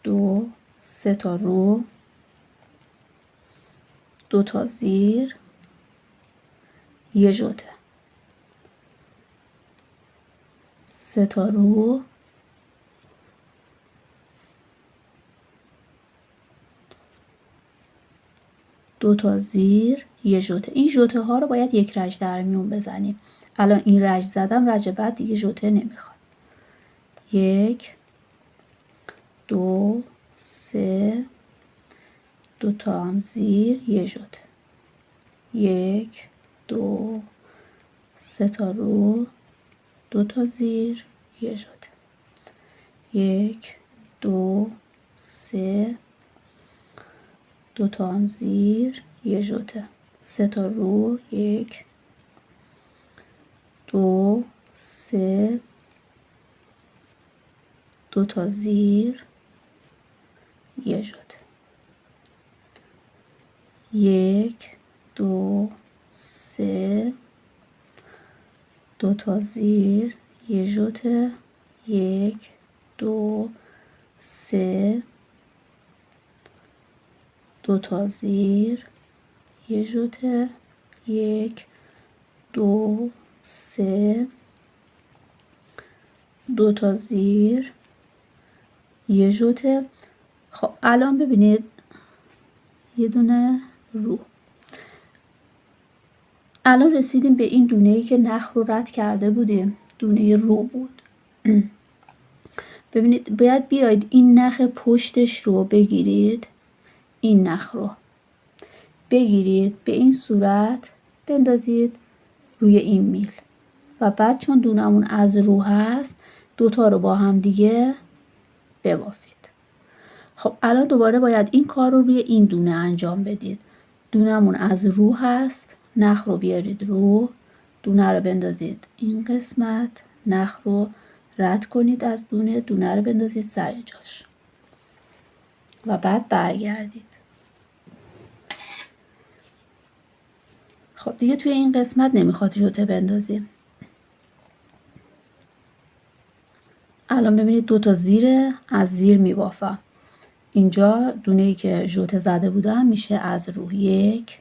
2 3 تا رو، 2 تا زیر، یه ژوته، 3 تا رو، 2 تا زیر، یه ژوته. این ژوته ها رو باید یک رج در میون بزنیم. الان این رج زدم، رج بعد دیگه ژوته نمیخواد. 1 2 3 2 تا هم زیر، یه ژوته، 1 2 3 تا رو، 2 تا زیر، یه ژوته، 1 2 3 2 تا هم زیر یه ژوته 3 تا رو 1 2 3 2 تا زیر یه ژوته 1 2 3 2 تا زیر یه ژوته 1 2 3 2 تا زیر یه ژوته 1 2 3 2 تا زیر یه ژوته. خب الان ببینید یه دونه رو. الان رسیدیم به این دونه‌ای که نخ رو رد کرده بودیم، دونه رو بود. ببینید باید بیاید این نخ پشتش رو بگیرید، این نخ رو بگیرید به این صورت بندازید روی این میل و بعد چون دونمون از رو هست دوتا رو با هم دیگه ببافید. خب الان دوباره باید این کار رو روی این دونه انجام بدید. دونمون از رو هست، نخ رو بیارید رو، دونه رو بندازید این قسمت، نخ رو رد کنید از دونه، دونه رو بندازید سر جاش و بعد برگردید. خب دیگه توی این قسمت نمیخواد ژوته بندازیم. الان ببینید دو تا زیره، از زیر میبافم. اینجا دونه‌ای که ژوته زده بودم میشه از رو 1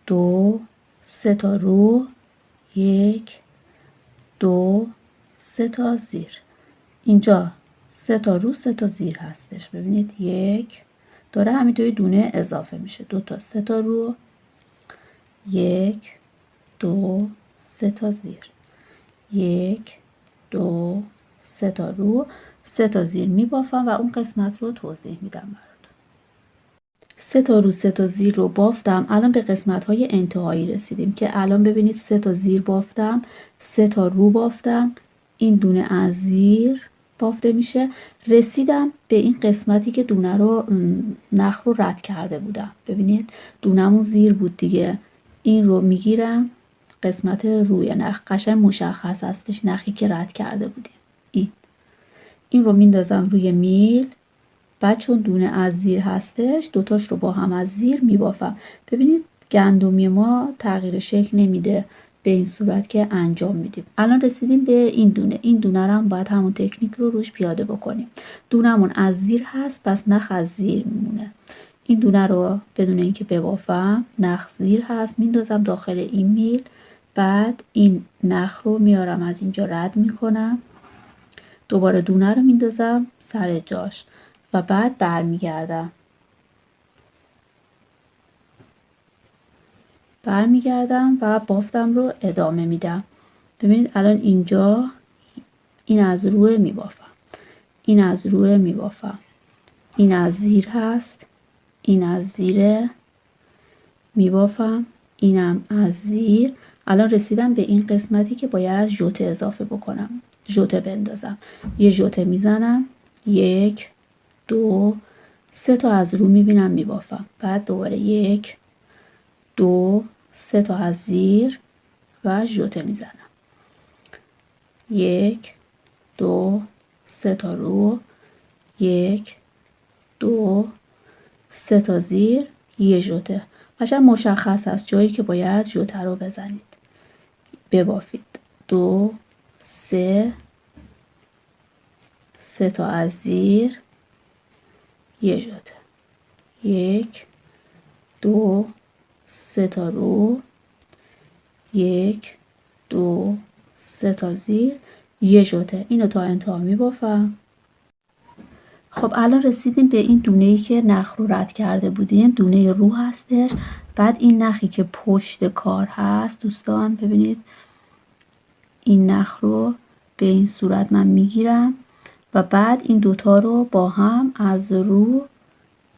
2 3 تا رو 1 2 3 تا زیر. اینجا 3 تا رو 3 تا زیر هستش. ببینید 1 داره همینطوری دونه اضافه میشه. 2 تا 3 تا رو 1 2 3 تا زیر 1 2 3 تا رو 3 تا زیر میبافم و اون قسمت رو توضیح میدم براتون. 3 تا رو 3 تا زیر رو بافتم. الان به قسمت های انتهایی رسیدیم که الان ببینید 3 تا زیر بافتم، 3 تا رو بافتم، این دونه از زیر بافته میشه. رسیدم به این قسمتی که دونه رو نخ رو رد کرده بودم. ببینید دونمون زیر بود دیگه، این رو میگیرم قسمت روی نخ، قشنگ مشخص هستش نخی که رد کرده بودیم. این رو میندازم روی میل، بعد چون دونه از زیر هستش دوتاش رو با هم از زیر میبافم. ببینید گندمی ما تغییر شکل نمیده به این صورت که انجام میدیم. الان رسیدیم به این دونه. این دونه رو هم باید همون تکنیک رو روش پیاده بکنیم. دونمون از زیر هست پس نخ از زیر میمونه. این دونه رو بدون اینکه ببافم، نخ زیر هست، میندازم داخل این میل، بعد این نخ رو میارم از اینجا رد میکنم، دوباره دونه رو میندازم سر جاش و بعد برمیگردم و بافتم رو ادامه میدم. ببینید الان اینجا این از روی میبافم، این از روی میبافم، این از زیر هست، این از زیر میبافم، اینم از زیر. الان رسیدم به این قسمتی که باید ژوته اضافه بکنم، ژوته بندازم. یه ژوته میزنم، 1 2 3 تا از رو میبینم میبافم، بعد دوباره 1 2 3 تا از زیر و ژوته میزنم، 1 2 3 تا رو 1 2 3 تا زیر یه ژوته. قشنگ مشخص است جایی که باید ژوته رو بزنید، ببافید. 2 3 تا از زیر یه ژوته، 1 2 3 تا رو 1 2 3 تا زیر یه ژوته. اینو تا انتها میبافم. خب الان رسیدیم به این دونه‌ای که نخ رو رد کرده بودیم، دونه رو هستش. بعد این نخی که پشت کار هست دوستان، ببینید این نخ رو به این صورت من میگیرم و بعد این دوتا رو با هم از رو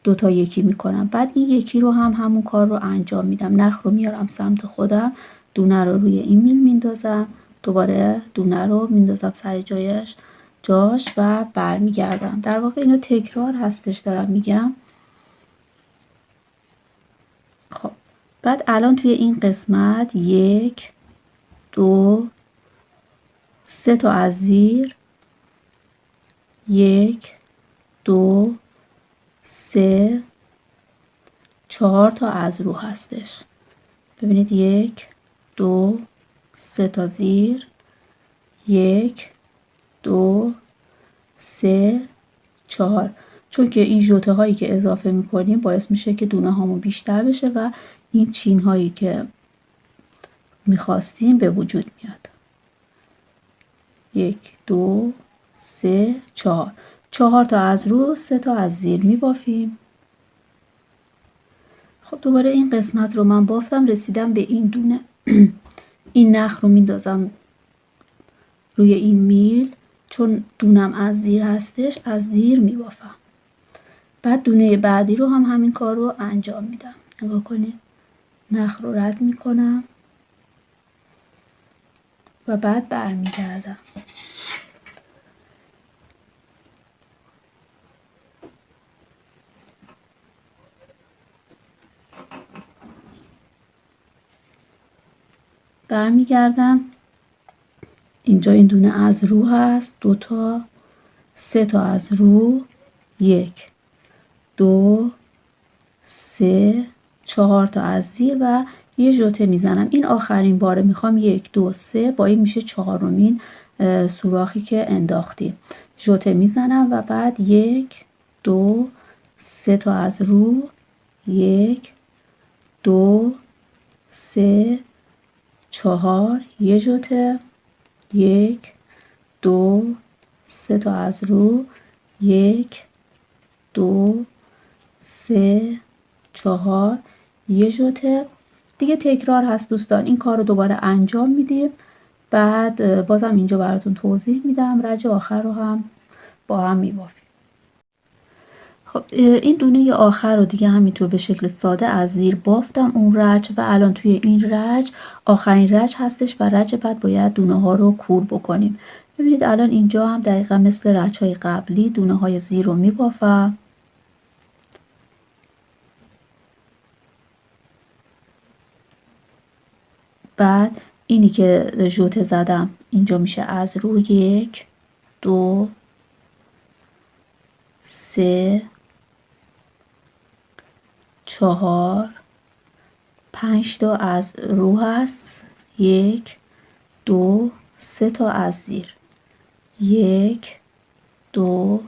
دوتا یکی میکنم. بعد این یکی رو هم همون کار رو انجام میدم. نخ رو میارم سمت خودم، دونه رو روی این میل میندازم، دوباره دونه رو میندازم سر جایش، جاش و برمیگردم. در واقع اینو تکرار هستش دارم میگم. خب بعد الان توی این قسمت 1 2 3 تا از زیر، 1 2 3 4 تا از رو هستش. ببینید 1 2 3 تا زیر، 1 2 3 4. چون که این ژوته هایی که اضافه میکنیم باعث میشه که دونه هامون بیشتر بشه و این چین هایی که میخواستیم به وجود میاد. 1 2 3 4. 4 تا از رو، 3 تا از زیر میبافیم. خب دوباره این قسمت رو من بافتم، رسیدم به این دونه. این نخ رو میندازم روی این میل، چون دونم از زیر هستش از زیر میبافم. بعد دونه بعدی رو هم همین کار رو انجام میدم. نگاه کنید، نخ رو رد میکنم و بعد برمیگردم. برمیگردم، اینجا این دونه از رو هست، 2 تا 3 تا از رو، 1 2 3 4 تا از زیر و یه ژوته میزنم. این آخرین باره میخوام 1 2 3 با این میشه 4مین سوراخی که انداختیم. ژوته میزنم و بعد 1 2 3 تا از رو، 1 2 3 4 یه ژوته، 1 2 3 تا از رو، 1 2 3 4 یه ژوته. دیگه تکرار هست دوستان، این کار رو دوباره انجام میدیم. بعد بازم اینجا براتون توضیح میدم، رج آخر رو هم با هم میبافیم. خب این دونه آخر رو دیگه همینطور به شکل ساده از زیر بافتم اون رج و الان توی این رج آخرین رج هستش و رج بعد باید دونه ها رو کور بکنیم. ببینید الان اینجا هم دقیقا مثل رج های قبلی دونه های زیر رو میبافم. بعد اینی که ژوته زدم اینجا میشه از رو، 1 2 3 4 5 تا از رو هست، 1 2 3 تا از زیر، 1 2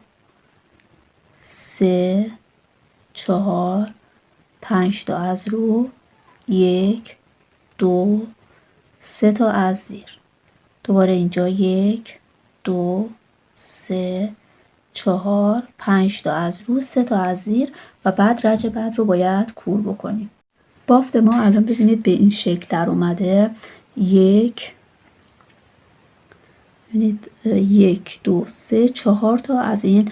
3 4 5 تا از رو، 1 2 3 تا از زیر. دوباره اینجا 1 2 3 4 5 تا از رو، 3 تا از زیر و بعد رج بعد رو باید کور بکنیم. بافت ما الان ببینید به این شکل در اومده. 1 2 3 4 تا از این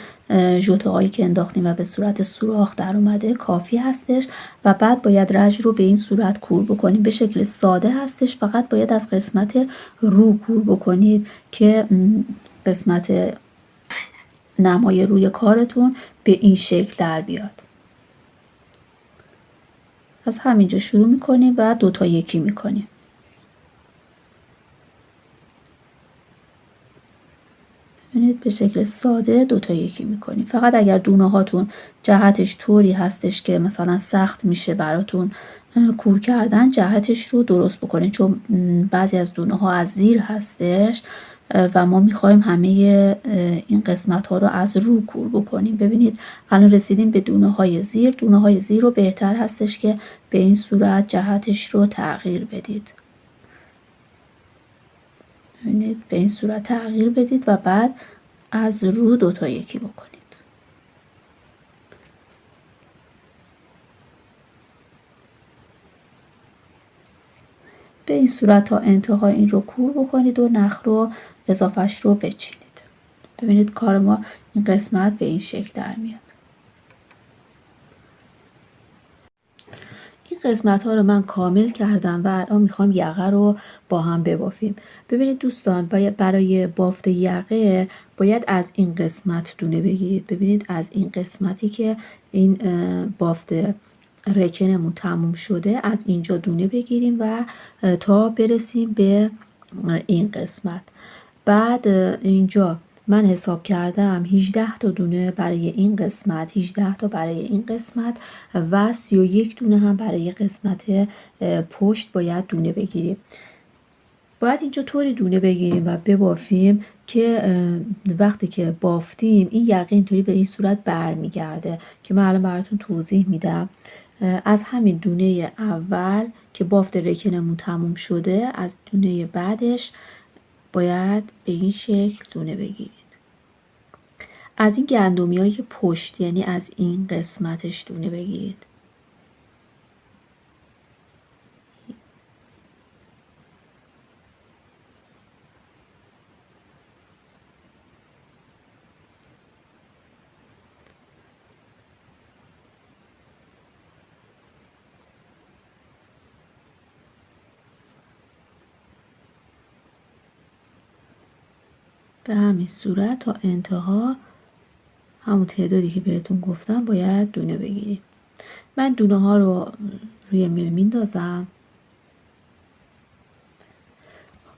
ژوته هایی که انداختیم و به صورت سوراخ در اومده کافی هستش و بعد باید رج رو به این صورت کور بکنیم. به شکل ساده هستش، فقط باید از قسمت رو کور بکنید که قسمت نمای روی کارتون به این شکل در بیاد. از همینجا شروع میکنیم و 2 تا یکی میکنیم. ببینید به شکل ساده 2 تا یکی میکنیم. فقط اگر دونه هاتون جهتش طوری هستش که مثلا سخت میشه براتون کور کردن، جهتش رو درست بکنید، چون بعضی از دونه ها از زیر هستش و ما میخوایم همه این قسمت ها رو از رو کور بکنیم. ببینید الان رسیدیم به دونه های زیر. دونه های زیر رو بهتر هستش که به این صورت جهتش رو تغییر بدید. ببینید به این صورت تغییر بدید و بعد از رو 2 تا یکی بکنید. به این صورت تا انتها این رو کور بکنید و نخ رو اضافهش رو بچینید. ببینید کار ما این قسمت به این شکل در میاد. این قسمت ها رو من کامل کردم و الان میخوام یقه رو با هم ببافیم. ببینید دوستان، برای بافت یقه باید از این قسمت دونه بگیرید. ببینید از این قسمتی که این بافت رکنمون تموم شده از اینجا دونه بگیریم و تا برسیم به این قسمت. بعد اینجا من حساب کردم 18 تا دونه برای این قسمت، 18 تا برای این قسمت و 31 دونه هم برای قسمت پشت باید دونه بگیریم. باید اینجا طوری دونه بگیریم و ببافیم که وقتی که بافتیم این یقه اینطوری به این صورت برمیگرده که من الان براتون توضیح میدم. از همین دونه اول که بافت رکنمون تموم شده از دونه بعدش باید به این شکل دونه بگیرید. از این گندمی های پشت، یعنی از این قسمتش دونه بگیرید. به همین صورت تا انتها همون تعدادی که بهتون گفتم باید دونه بگیریم. من دونه ها رو روی میل میندازم.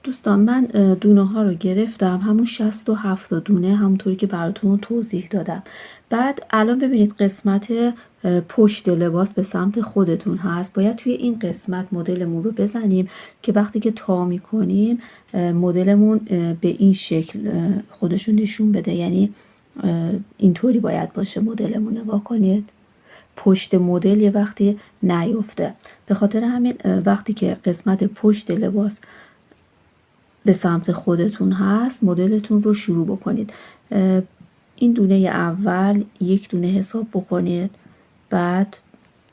دوستان من دونه ها رو گرفتم، همون 67 دونه همونطوری که براتون توضیح دادم. بعد الان ببینید قسمت پشت لباس به سمت خودتون هست. باید توی این قسمت مدلمون رو بزنیم که وقتی که تا میکنیم مدلمون به این شکل خودشون نشون بده. یعنی اینطوری باید باشه مدلمون. نگاه کنید پشت مدل یه وقتی نیفته. به خاطر همین وقتی که قسمت پشت لباس به سمت خودتون هست مدلتون رو شروع بکنید. این دونه اول یک دونه حساب بکنید، بعد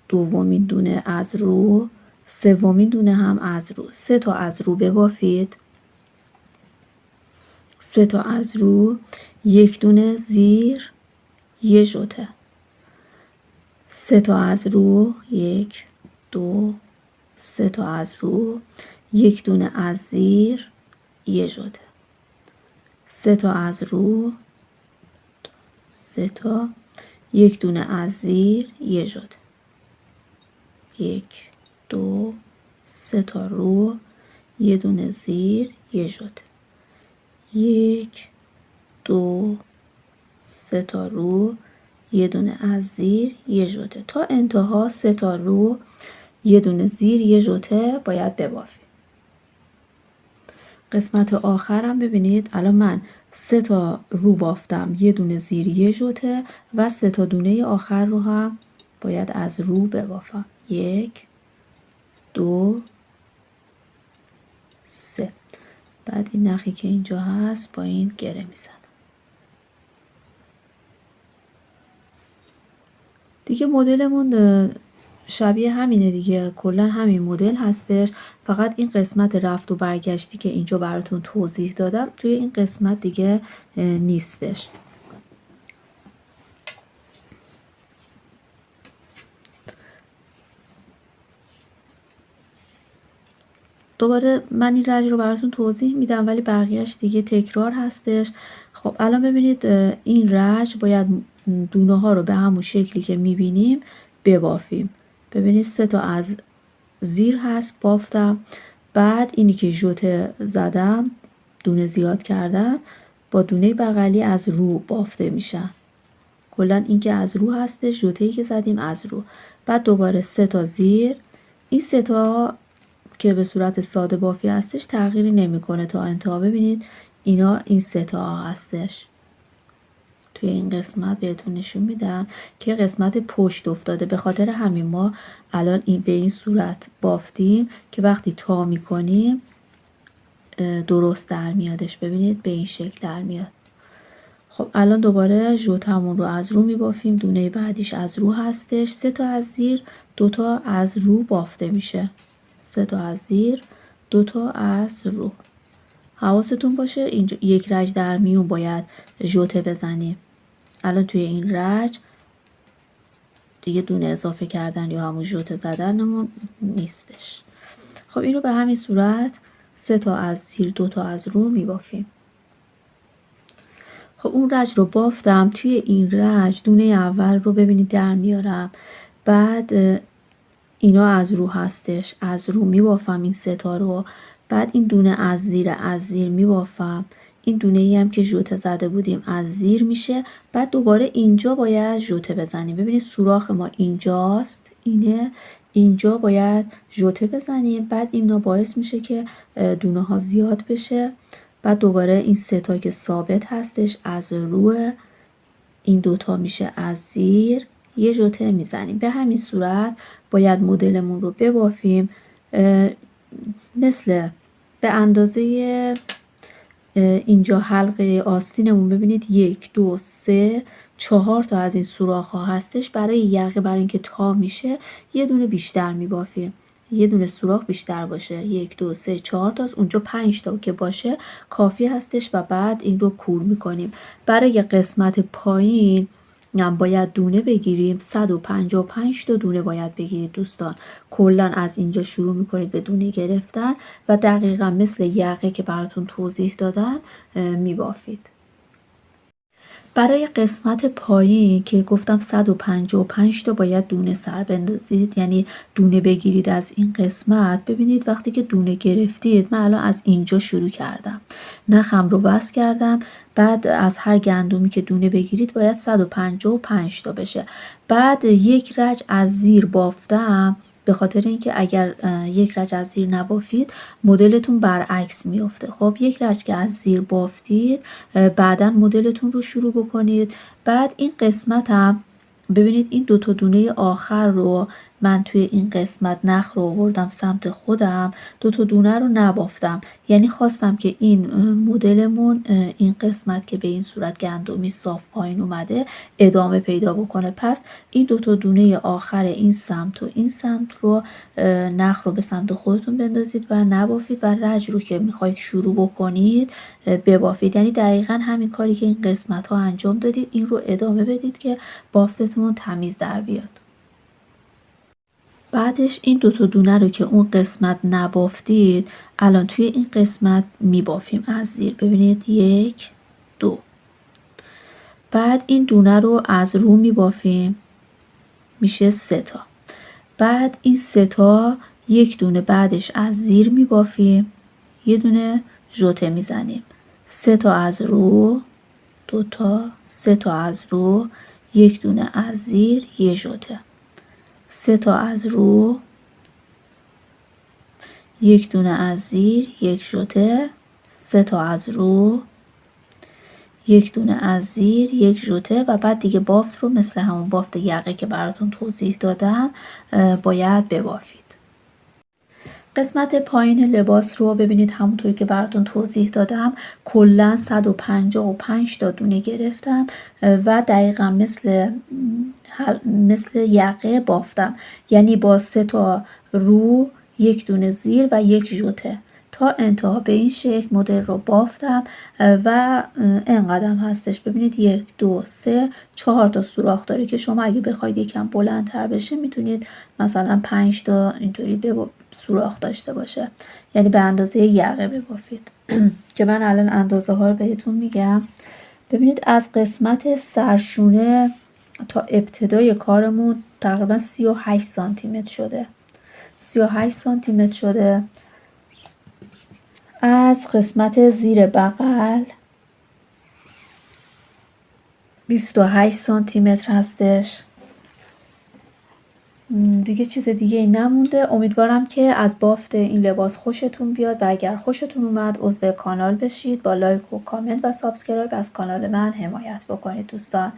دومین دونه از رو، سومین دونه هم از رو. 3 تا از رو ببافید، 3 تا از رو، یک دونه زیر، یه ژوته. 3 تا از رو، 1 2 3 تا از رو، یک دونه از زیر، یه ژوته. 3 تا از رو، 3 تا، یک دونه از زیر، یه ژوته. 1 2 3 تا رو، یه دونه زیر، یه ژوته. 1 2 3 تا رو، یه دونه از زیر، یه ژوته. تا انتها 3 تا رو، یه دونه زیر، یه ژوته باید ببافیم. قسمت آخرم ببینید الان من 3 تا رو بافتم، یه دونه زیر، یه ژوته و 3 تا دونه آخر رو هم باید از رو ببافم. 1 2 3. بعد این نخی که اینجا هست با این گره میزنم. دیگه مدلمون شبیه همینه دیگه، کلا همین مدل هستش. فقط این قسمت رفت و برگشتی که اینجا براتون توضیح دادم توی این قسمت دیگه نیستش. دوباره من این رج رو براتون توضیح میدم ولی بقیهش دیگه تکرار هستش. خب الان ببینید این رج باید دونه ها رو به همون شکلی که میبینیم ببافیم. ببینید 3 تا از زیر هست بافتم، بعد اینی که ژوته زدم دونه زیاد کردم با دونه بغلی از رو بافته میشن. کلا این که از رو هستش، ژوته‌ای که زدیم از رو. بعد دوباره 3 تا زیر. این 3 تا که به صورت ساده بافی هستش تغییری نمیکنه تا انتها. ببینید اینا این 3 تا هستش. توی این قسمت بهتون نشون میدم که قسمت پشت افتاده. به خاطر همین ما الان این به این صورت بافتیم که وقتی تا میکنیم درست در میادش. ببینید به این شکل در میاد. خب الان دوباره ژوتمون رو از رو میبافیم. دونه بعدیش از رو هستش. 3 تا از زیر، 2 تا از رو بافته میشه. 3 تا از زیر، 2 تا از رو. حواستون باشه اینجا یک رج در میون باید ژوته بزنیم. الان توی این رج دیگه دونه اضافه کردن یا همون ژوته زدنمون نیستش. خب اینو به همین صورت 3 تا از زیر 2 تا از رو میبافیم. خب اون رج رو بافتم. توی این رج دونه اول رو ببینید در میارم، بعد اینا از رو هستش، از رو میبافم این 3 تا رو، بعد این دونه از زیر میبافم، این دونه ای هم که ژوته زده بودیم از زیر میشه، بعد دوباره اینجا باید ژوته بزنیم. ببینید سوراخ ما اینجاست، اینه، اینجا باید ژوته بزنیم، بعد اینا باعث میشه که دونه ها زیاد بشه. بعد دوباره این 3 تا که ثابت هستش از رو، این 2 تا میشه از زیر، یه ژوته میزنیم. به همین صورت باید مدلمون رو ببافیم، مثل به اندازه اینجا حلقه آستینمون. ببینید 1 2 3 4 تا از این سوراخ ها هستش. برای یقه، برای اینکه تا میشه یه دونه بیشتر میبافیم، یه دونه سوراخ بیشتر باشه. 1 2 3 4 تا، اونجا 5 تا که باشه کافی هستش و بعد این رو کور میکنیم. برای قسمت پایین هم باید دونه بگیریم، 155 تا دونه باید بگیرید دوستان. کلا از اینجا شروع میکنید به دونه گرفتن و دقیقا مثل یقه که براتون توضیح دادم میبافید. برای قسمت پایین که گفتم 155 تا باید دونه سر بندازید، یعنی دونه بگیرید از این قسمت. ببینید وقتی که دونه گرفتید، من الان از اینجا شروع کردم، نخم رو وصل کردم، بعد از هر گندمی که دونه بگیرید باید 155 تا بشه. بعد یک رج از زیر بافتم، به خاطر اینکه اگر یک رج از زیر نبافید مدلتون برعکس میفته. خب یک رج که از زیر بافتید، بعدا مدلتون رو شروع بکنید. بعد این قسمت هم ببینید این 2 تا دونه آخر رو من توی این قسمت نخ رو آوردم سمت خودم، 2 تا دونه رو نبافتم، یعنی خواستم که این مدلمون این قسمت که به این صورت گندمی صاف پایین اومده ادامه پیدا بکنه. پس این 2 تا دونه آخر این سمت و این سمت رو نخ رو به سمت خودتون بندازید و نبافید و رج رو که میخواید شروع بکنید ببافید. یعنی دقیقا همین کاری که این قسمت ها انجام دادید این رو ادامه بدید که بافتتون تمیز در بیاد. بعدش این 2 تا دونه رو که اون قسمت نبافتید الان توی این قسمت میبافیم از زیر. ببینید 1 2. بعد این دونه رو از رو میبافیم، میشه 3 تا. بعد این 3 تا یک دونه بعدش از زیر میبافیم، یه دونه ژوته میزنیم. 3 تا از رو، 2 تا، 3 تا از رو، یک دونه از زیر، یه ژوته. 3 تا از رو، یک دونه از زیر، یک ژوته. 3 تا از رو، یک دونه از زیر، یک ژوته و بعد دیگه بافت رو مثل همون بافت یقه که براتون توضیح دادم باید ببافید. قسمت پایین لباس رو ببینید همونطوری که براتون توضیح دادم کلا 155 تا دونه گرفتم و دقیقا مثل یقه بافتم، یعنی با 3 تا رو، یک دونه زیر و یک ژوته تا انتها به این شکل مدل رو بافتم و اینقدر هستش. ببینید 1 2 3 4 تا سوراخ داره که شما اگه بخواید یکم بلندتر بشه میتونید مثلا 5 تا اینطوری سوراخ داشته باشه، یعنی به اندازه یقه ببافید. که من الان اندازه ها رو بهتون میگم. ببینید از قسمت سرشونه تا ابتدای کارمون تقریبا 38 سانتی متر شده، 38 سانتی متر شده. از قسمت زیر بغل 28 سانتی متر هستش. دیگه چیز دیگه ای نمونده. امیدوارم که از بافت این لباس خوشتون بیاد و اگر خوشتون اومد عضو کانال بشید، با لایک و کامنت و سابسکرایب از کانال من حمایت بکنید دوستان.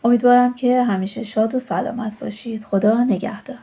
امیدوارم که همیشه شاد و سلامت باشید. خدا نگهدار.